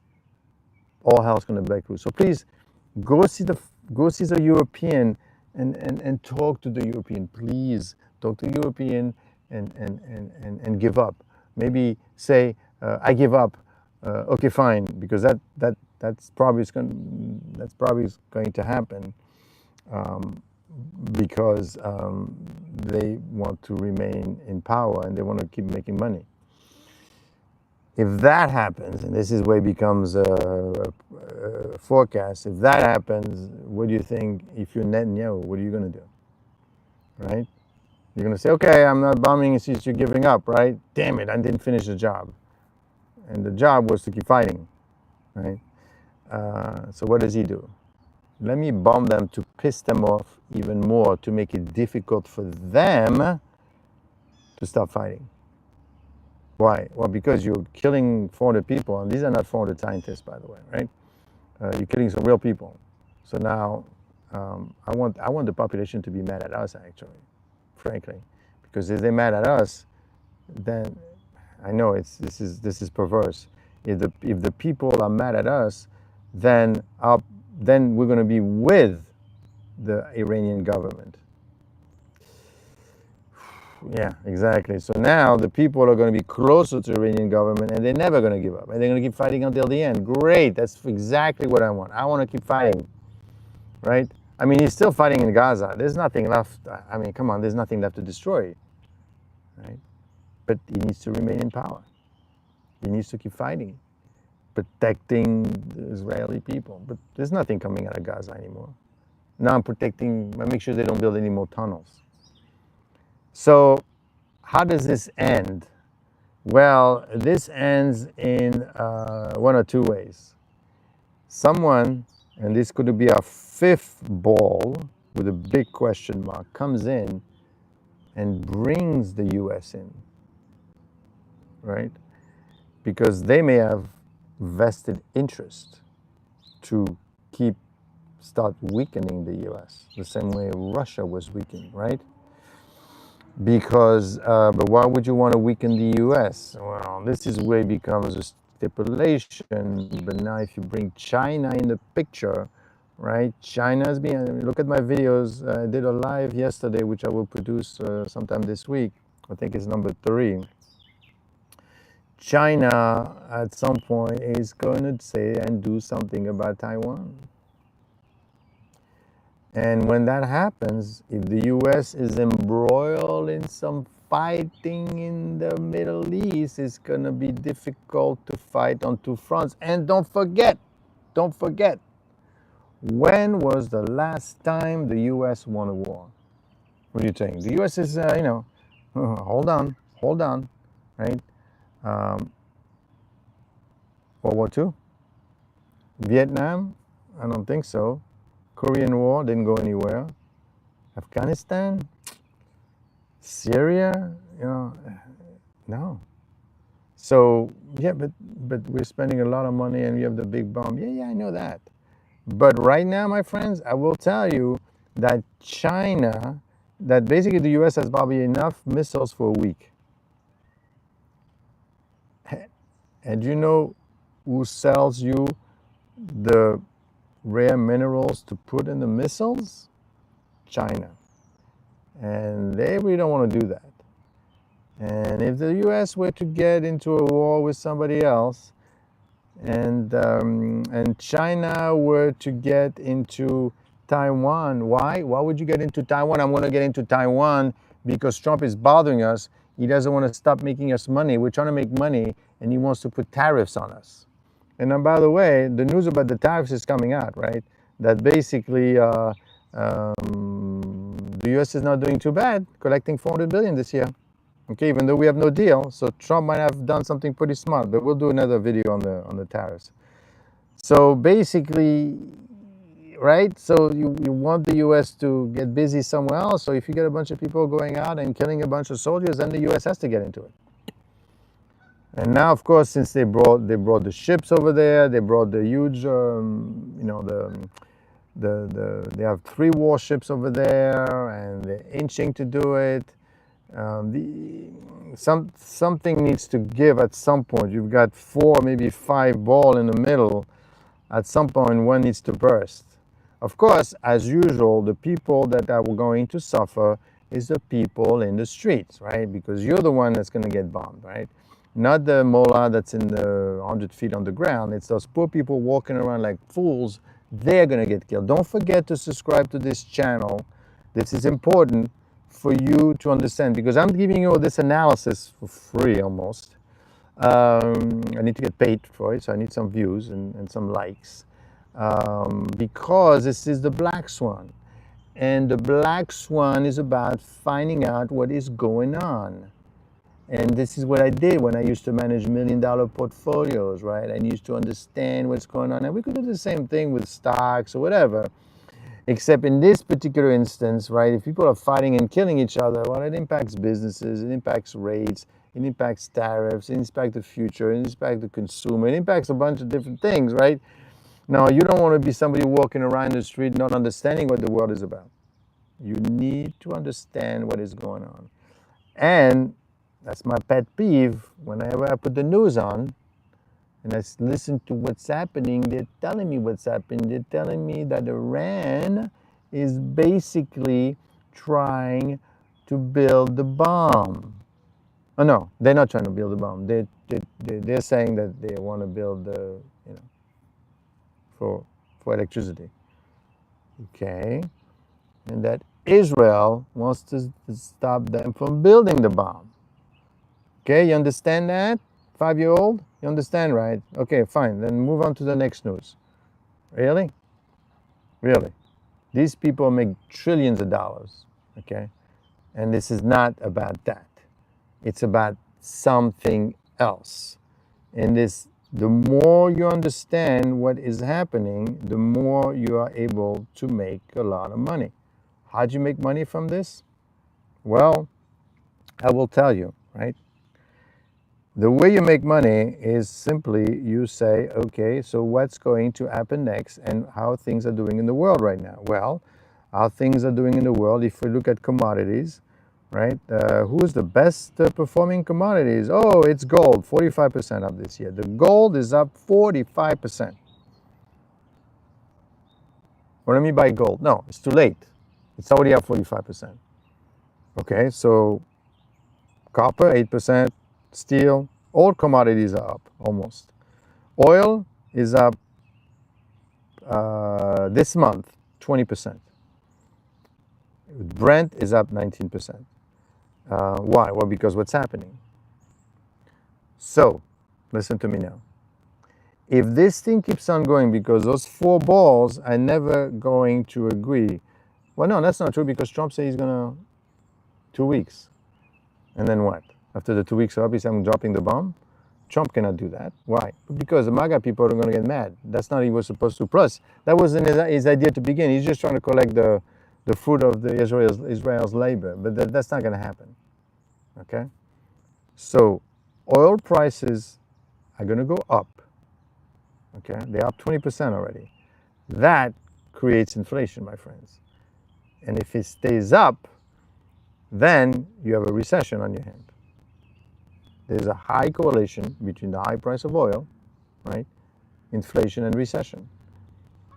all hell's going to break loose. So please go see the European and talk to the European. Please talk to the European and give up. Maybe say, I give up. Okay, fine, because that's probably going to happen because they want to remain in power and they want to keep making money. If that happens, and this is where it becomes a forecast, if that happens, what do you think, if you're Netanyahu, what are you going to do, right? You're going to say, okay, I'm not bombing since you're giving up, right? Damn it, I didn't finish the job. And the job was to keep fighting, right? So what does he do? Let me bomb them to piss them off even more, to make it difficult for them to stop fighting. Why? Well, because you're killing 400 people, and these are not 400 scientists, by the way, right? You're killing some real people. So now, I want the population to be mad at us, actually, frankly, because if they're mad at us, then I know this is perverse. If the people are mad at us, then we're going to be with the Iranian government. Yeah, exactly. So now the people are going to be closer to the Iranian government and they're never going to give up. And they're going to keep fighting until the end. Great. That's exactly what I want. I want to keep fighting, right? I mean, he's still fighting in Gaza. There's nothing left. I mean, come on, there's nothing left to destroy, right? But he needs to remain in power. He needs to keep fighting, protecting the Israeli people. But there's nothing coming out of Gaza anymore. Now I make sure they don't build any more tunnels. So how does this end? Well, this ends in one or two ways. Someone, and this could be our fifth ball with a big question mark, comes in and brings the U.S. in. right? Because they may have vested interest to start weakening the U.S. the same way Russia was weakened, right? Because, but why would you want to weaken the U.S.? Well, this is where it becomes a stipulation. But now, if you bring China in the picture, right? China's been. Look at my videos. I did a live yesterday, which I will produce sometime this week. I think it's number 3. China, at some point, is going to say and do something about Taiwan. And when that happens, if the U.S. is embroiled in some fighting in the Middle East, it's going to be difficult to fight on 2 fronts. And don't forget, when was the last time the U.S. won a war? What do you think? The U.S. is, hold on, right? World War II? Vietnam? I don't think so. Korean War didn't go anywhere. Afghanistan? Syria? No. So, yeah, but we're spending a lot of money and we have the big bomb. Yeah, I know that. But right now, my friends, I will tell you that that basically the U.S. has probably enough missiles for a week. And you know who sells you the rare minerals to put in the missiles? China. And they really don't want to do that. And if the U.S. were to get into a war with somebody else, and China were to get into Taiwan, why? Why would you get into Taiwan? I'm going to get into Taiwan because Trump is bothering us. He doesn't want to stop making us money. We're trying to make money, and he wants to put tariffs on us. And then, by the way, the news about the tariffs is coming out, right? That basically the U.S. is not doing too bad, collecting $400 billion this year. Okay, even though we have no deal, so Trump might have done something pretty smart. But we'll do another video on the tariffs. So basically, right? So you want the U.S. to get busy somewhere else. So if you get a bunch of people going out and killing a bunch of soldiers, then the U.S. has to get into it. And now, of course, since they brought the ships over there, they brought the huge, they have 3 warships over there, and they're inching to do it. Something needs to give at some point. You've got 4, maybe 5 balls in the middle. At some point, one needs to burst. Of course, as usual, the people that are going to suffer is the people in the streets, right? Because you're the one that's going to get bombed, right? Not the mullah that's in the 100 feet on the ground. It's those poor people walking around like fools. They're going to get killed. Don't forget to subscribe to this channel. This is important for you to understand, because I'm giving you all this analysis for free almost. I need to get paid for it, so I need some views and some likes. Because this is the black swan. And the black swan is about finding out what is going on. And this is what I did when I used to manage $1 million portfolios, right? I used to understand what's going on. And we could do the same thing with stocks or whatever. Except in this particular instance, right, if people are fighting and killing each other, well, it impacts businesses, it impacts rates, it impacts tariffs, it impacts the future, it impacts the consumer, it impacts a bunch of different things, right? Now, you don't want to be somebody walking around the street not understanding what the world is about. You need to understand what is going on. And that's my pet peeve. Whenever I put the news on and I listen to what's happening, they're telling me what's happening. They're telling me that Iran is basically trying to build the bomb. Oh, no, they're not trying to build the bomb. They're saying that they want to build the, for electricity. Okay? And that Israel wants to stop them from building the bomb. Okay, you understand that? 5-year-old? You understand, right? Okay, fine. Then move on to the next news. Really? Really? These people make trillions of dollars, okay? And this is not about that. It's about something else. And the more you understand what is happening, the more you are able to make a lot of money. How'd you make money from this? Well, I will tell you, right? The way you make money is simply you say, okay, so what's going to happen next and how things are doing in the world right now? Well, how things are doing in the world, if we look at commodities, right? Who's the best performing commodities? Oh, it's gold, 45% up this year. The gold is up 45%. What do I mean by gold? No, it's too late. It's already up 45%. Okay, so copper, 8%, steel, all commodities are up almost. Oil is up this month 20%. Brent is up 19%. Why? Well, because what's happening? So, listen to me now. If this thing keeps on going, because those four balls are never going to agree. Well, no, that's not true, because Trump said he's gonna 2 weeks. And then what? After the 2 weeks are up, he's I'm dropping the bomb? Trump cannot do that. Why? Because the MAGA people are going to get mad. That's not what he was supposed to. Plus, that wasn't his idea to begin. He's just trying to collect the fruit of the Israel's labor. But that's not going to happen. Okay? So, oil prices are going to go up. Okay? They're up 20% already. That creates inflation, my friends. And if it stays up, then you have a recession on your hand. There's a high correlation between the high price of oil, right, inflation and recession.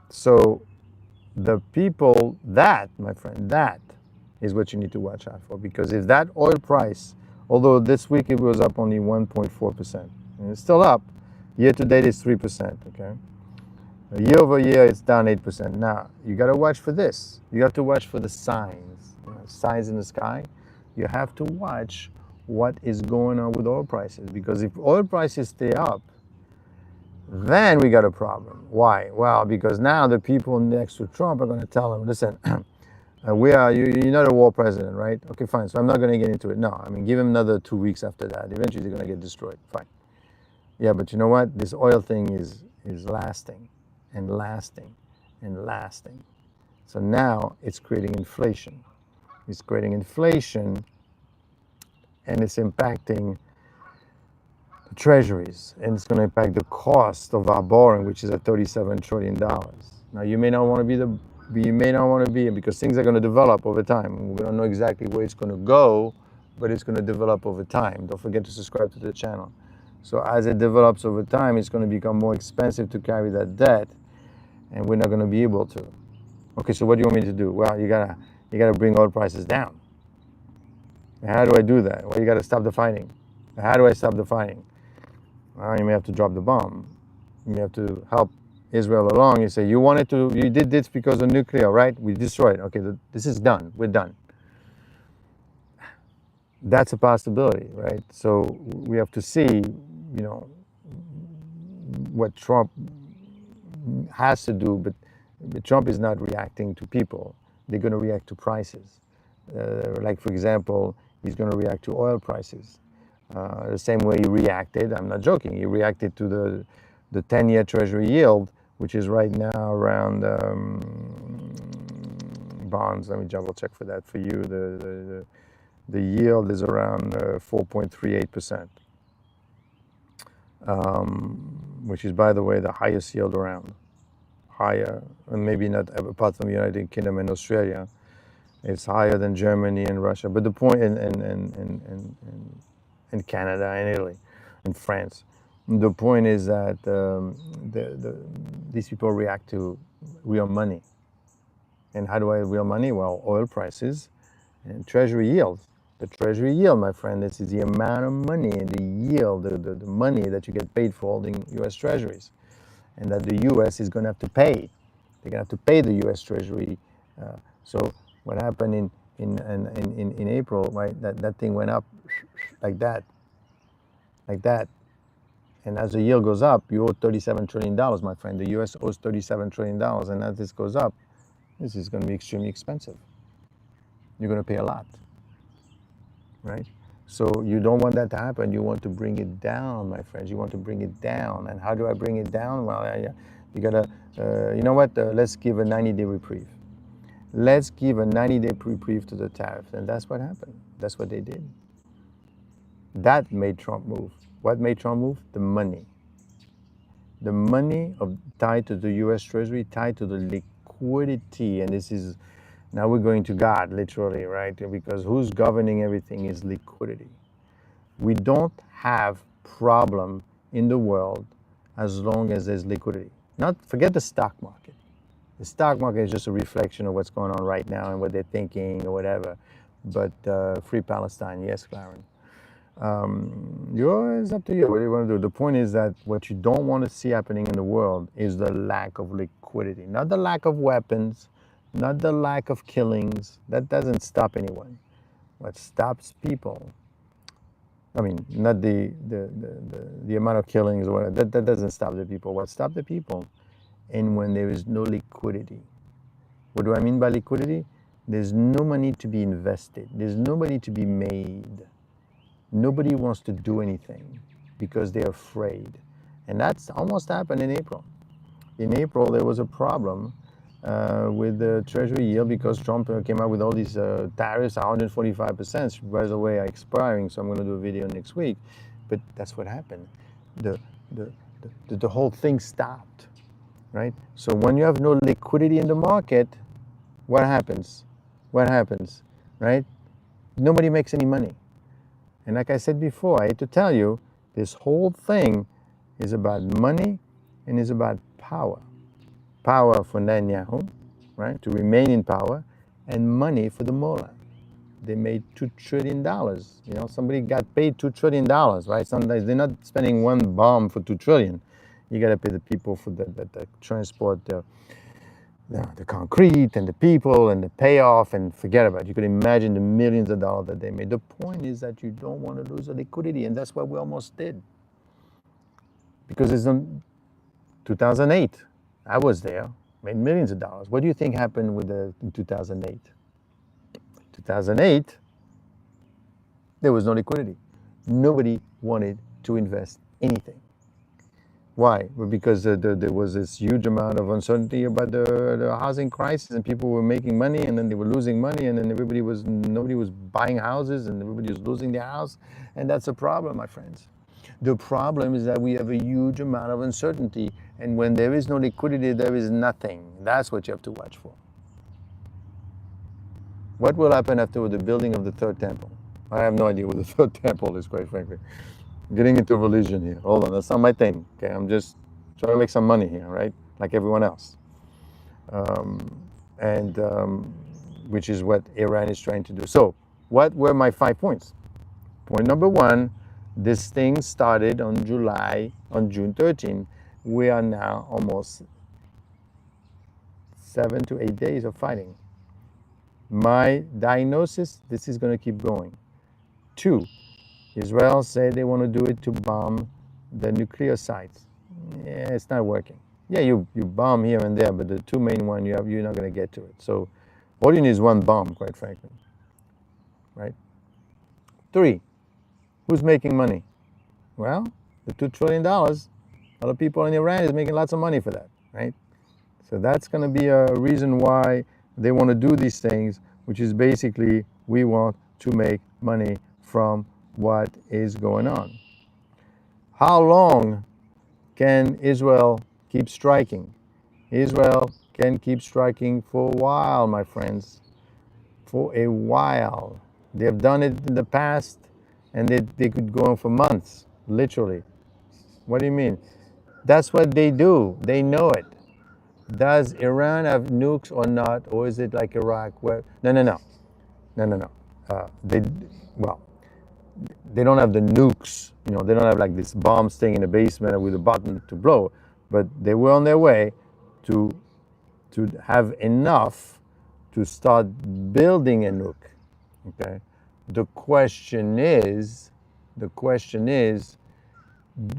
So the people, that, my friend, that is what you need to watch out for. Because if that oil price, although this week it was up only 1.4%, and it's still up, year to date it's 3%, okay? Year over year it's down 8%. Now, you got to watch for this. You have to watch for the signs, signs in the sky. You have to watch what is going on with oil prices, because if oil prices stay up, then we got a problem. Why? Well, because now the people next to Trump are going to tell him, listen, you're not a war president, right? Okay, fine. So I'm not going to get into it. No, I mean, give him another 2 weeks after that. Eventually they're going to get destroyed. Fine. Yeah, but you know what? This oil thing is lasting and lasting and lasting. So now it's creating inflation. It's creating inflation, and it's impacting the treasuries, and it's going to impact the cost of our borrowing, which is at $37 trillion. Now, you may not want to be, because things are going to develop over time. We don't know exactly where it's going to go, but it's going to develop over time. Don't forget to subscribe to the channel. So as it develops over time, it's going to become more expensive to carry that debt, and we're not going to be able to. Okay, so what do you want me to do? Well, you gotta bring oil prices down. How do I do that? Well, you got to stop the fighting. How do I stop the fighting? Well, you may have to drop the bomb. You have to help Israel along. You say, you did this because of nuclear, right? We destroyed. Okay, this is done. We're done. That's a possibility, right? So we have to see, what Trump has to do, but Trump is not reacting to people. They're going to react to prices. Like, for example, he's going to react to oil prices. The same way he reacted, I'm not joking, he reacted to the 10-year Treasury yield, which is right now around bonds. Let me double check for that for you. The yield is around 4.38%, which is, by the way, the highest yield around. Higher, and maybe not apart from the United Kingdom and Australia. It's higher than Germany and Russia. But the point in Canada and Italy and France. The point is that these people react to real money. And how do I have real money? Well, oil prices and treasury yields. The treasury yield, my friend, this is the amount of money and the yield, the money that you get paid for holding U.S. treasuries, and that the U.S. is going to have to pay. They're going to have to pay the U.S. Treasury. So what happened in April, right? That thing went up like that. And as the yield goes up, you owe $37 trillion, my friend. The U.S. owes $37 trillion, and as this goes up, this is going to be extremely expensive. You're going to pay a lot, right? So you don't want that to happen. You want to bring it down, my friends. You want to bring it down. And how do I bring it down? Well, you gotta, you know what? Let's give a 90-day reprieve. Let's give a 90-day reprieve to the tariff. And that's what happened. That's what they did. That made Trump move. What made Trump move? The money. The money tied to the U.S. Treasury, tied to the liquidity. And this is, now we're going to God, literally, right? Because who's governing everything is liquidity. We don't have problem in the world as long as there's liquidity. Forget the stock market. The stock market is just a reflection of what's going on right now and what they're thinking or whatever. But free Palestine, yes, Clarence. It's up to you. What do you want to do? The point is that what you don't want to see happening in the world is the lack of liquidity, not the lack of weapons, not the lack of killings. That doesn't stop anyone. What stops people, I mean, not the amount of killings or whatever, that doesn't stop the people. What stops the people? And when there is no liquidity. What do I mean by liquidity? There's no money to be invested. There's no money to be made. Nobody wants to do anything because they're afraid. And that's almost happened in April. In April, there was a problem with the Treasury yield because Trump came out with all these tariffs, 145%, by the way, are expiring, so I'm going to do a video next week. But that's what happened. The whole thing stopped, right? So when you have no liquidity in the market, what happens? What happens, right? Nobody makes any money. And like I said before, I hate to tell you, this whole thing is about money and is about power. Power for Netanyahu, right, to remain in power, and money for the mullah. They made $2 trillion. You know, somebody got paid $2 trillion, right? Sometimes they're not spending one bomb for $2 trillion. You got to pay the people for the transport, the concrete and the people and the payoff, and forget about it. You could imagine the millions of dollars that they made. The point is that you don't want to lose the liquidity, and that's what we almost did. Because it's in 2008, I was there, made millions of dollars. What do you think happened in 2008? 2008, there was no liquidity. Nobody wanted to invest anything. Why? Well, because there was this huge amount of uncertainty about the housing crisis, and people were making money, and then they were losing money, and then nobody was buying houses, and everybody was losing their house, and that's a problem, my friends. The problem is that we have a huge amount of uncertainty, and when there is no liquidity, there is nothing. That's what you have to watch for. What will happen after the building of the third temple? I have no idea what the third temple is, quite frankly. Getting into religion here. Hold on, that's not my thing. Okay, I'm just trying to make some money here, right? Like everyone else. Which is what Iran is trying to do. So, what were my 5 points? Point number 1, this thing started on June 13. We are now almost 7 to 8 days of fighting. My diagnosis, this is going to keep going. 2, Israel said they want to do it to bomb the nuclear sites. Yeah, it's not working. Yeah, you bomb here and there, but the 2 main ones you're not going to get to it. So all you need is 1 bomb, quite frankly. Right? 3, who's making money? Well, the $2 trillion. Other people in Iran is making lots of money for that, right? So that's going to be a reason why they want to do these things, which is basically we want to make money from what is going on. How long can Israel keep striking? Israel can keep striking for a while, my friends. For a while. They've done it in the past, and they could go on for months, literally. What do you mean? That's what they do. They know it. Does Iran have nukes or not, or is it like Iraq? Where no. They don't have the nukes. You know, they don't have like this bomb staying in the basement with a button to blow. But they were on their way to have enough to start building a nuke. Okay. The question is,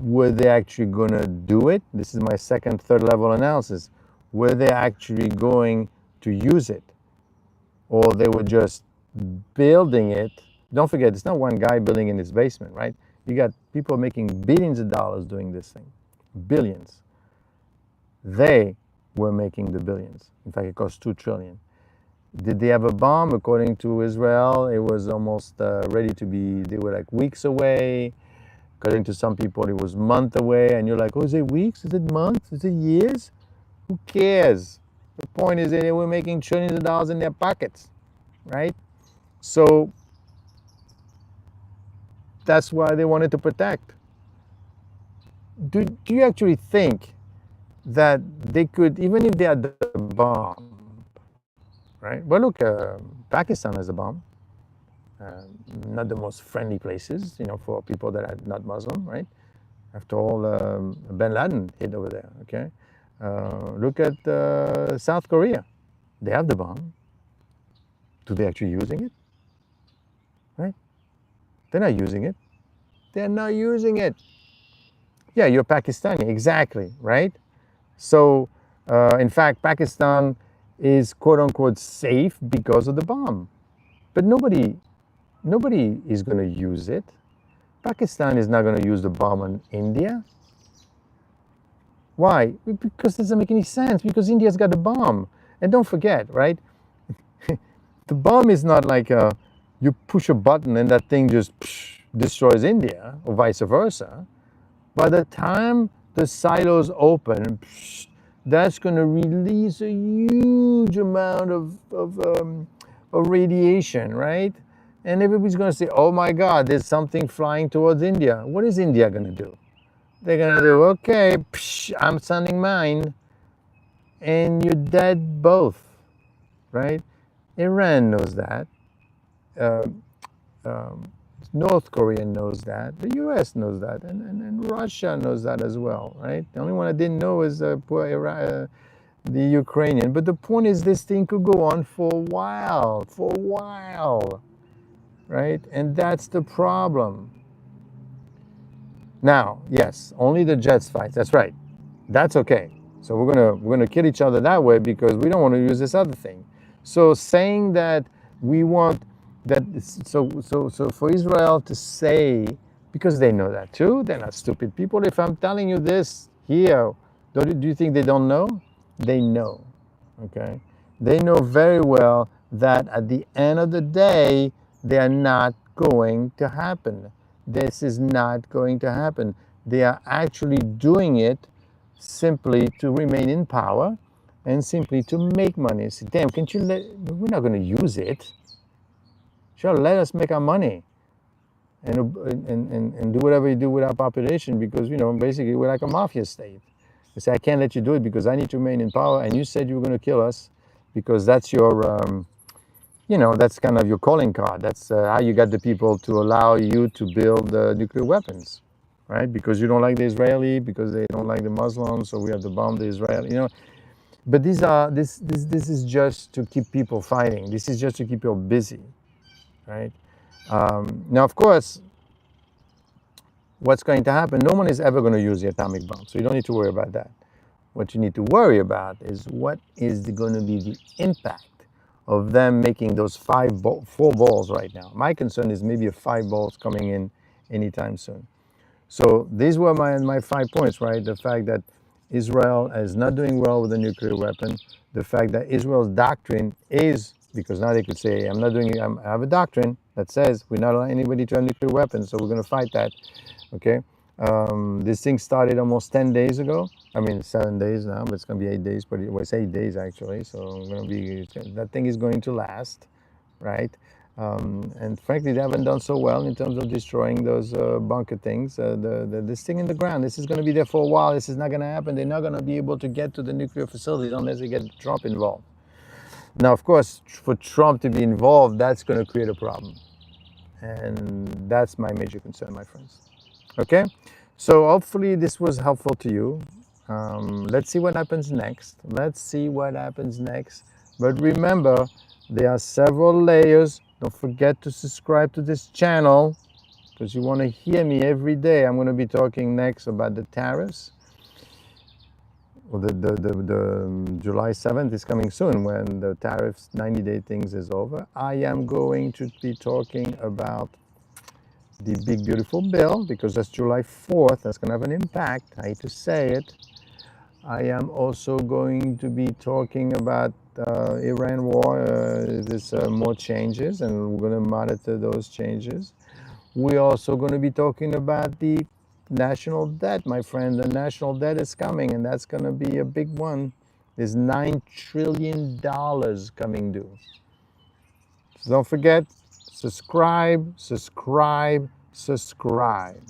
were they actually going to do it? This is my second, third level analysis. Were they actually going to use it? Or they were just building it? Don't forget, it's not one guy building in his basement, right? You got people making billions of dollars doing this thing. Billions. They were making the billions. In fact, it cost $2 trillion. Did they have a bomb? According to Israel, it was almost ready to be, they were like weeks away. According to some people, it was month away, and you're like, oh, is it weeks? Is it months? Is it years? Who cares? The point is that they were making trillions of dollars in their pockets, right? So that's why they wanted to protect. Do you actually think that they could, even if they had the bomb, right? Well, look, Pakistan has a bomb. Not the most friendly places, you know, for people that are not Muslim, right? After all, bin Laden hit over there, okay? Look at South Korea. They have the bomb. Do they actually using it? Right? They're not using it. They're not using it. Yeah, you're Pakistani, exactly, right? So, in fact, Pakistan is quote unquote safe because of the bomb. But nobody is going to use it. Pakistan is not going to use the bomb on India. Why? Because it doesn't make any sense, because India's got the bomb. And don't forget, right? The bomb is not like you push a button and that thing just destroys India, or vice versa. By the time the silos open, that's going to release a huge amount of radiation, right? And everybody's going to say, oh my God, there's something flying towards India. What is India going to do? They're going to do, okay, I'm sending mine. And you're dead both, right? Iran knows that. North Korea knows that. The US knows that. And Russia knows that as well, right? The only one I didn't know is poor Iran, the Ukrainian. But the point is, this thing could go on for a while, right? And that's the problem. Now, yes, only the jets fight. That's right. That's okay. So we're gonna kill each other that way because we don't want to use this other thing. So saying that we want that, so for Israel to say, because they know that too, they're not stupid people. If I'm telling you this here, do you think they don't know? They know, okay? They know very well that at the end of the day, they are not going to happen. This is not going to happen. They are actually doing it simply to remain in power and simply to make money. Say, damn, can't you we're not going to use it. Sure, let us make our money and do whatever you do with our population, because, you know, basically we're like a mafia state. They say, I can't let you do it because I need to remain in power, and you said you were going to kill us because that's your, you know, that's kind of your calling card. That's how you got the people to allow you to build nuclear weapons, right? Because you don't like the Israeli, because they don't like the Muslims, so we have to bomb the Israeli, you know. But this is just to keep people fighting. This is just to keep people busy, right? Now, of course, what's going to happen? No one is ever going to use the atomic bomb, so you don't need to worry about that. What you need to worry about is what is going to be the impact of them making those 4 balls right now. My concern is maybe a 5 balls coming in anytime soon. So these were my 5 points, right? The fact that Israel is not doing well with a nuclear weapon. The fact that Israel's doctrine is, because now they could say, I'm not doing it, I have a doctrine that says we're not allowing anybody to have nuclear weapons, so we're going to fight that, okay? This thing started almost 10 days ago. I mean, 7 days now, but it's going to be 8 days, but it's 8 days actually, so that thing is going to last, right? And frankly, they haven't done so well in terms of destroying those bunker things. This thing in the ground, this is going to be there for a while. This is not going to happen. They're not going to be able to get to the nuclear facilities unless they get Trump involved. Now, of course, for Trump to be involved, that's going to create a problem. And that's my major concern, my friends. Okay? So hopefully this was helpful to you. Let's see what happens next. Let's see what happens next. But remember, there are several layers. Don't forget to subscribe to this channel, because you want to hear me every day. I'm going to be talking next about the tariffs. Well, the July 7th is coming soon, when the tariffs 90-day things is over. I am going to be talking about the big beautiful bill, because that's July 4th. That's going to have an impact. I hate to say it. I am also going to be talking about Iran war. There's more changes, and we're going to monitor those changes. We're also going to be talking about the national debt, my friend. The national debt is coming, and that's going to be a big one. There's $9 trillion coming due. So don't forget, subscribe, subscribe, subscribe.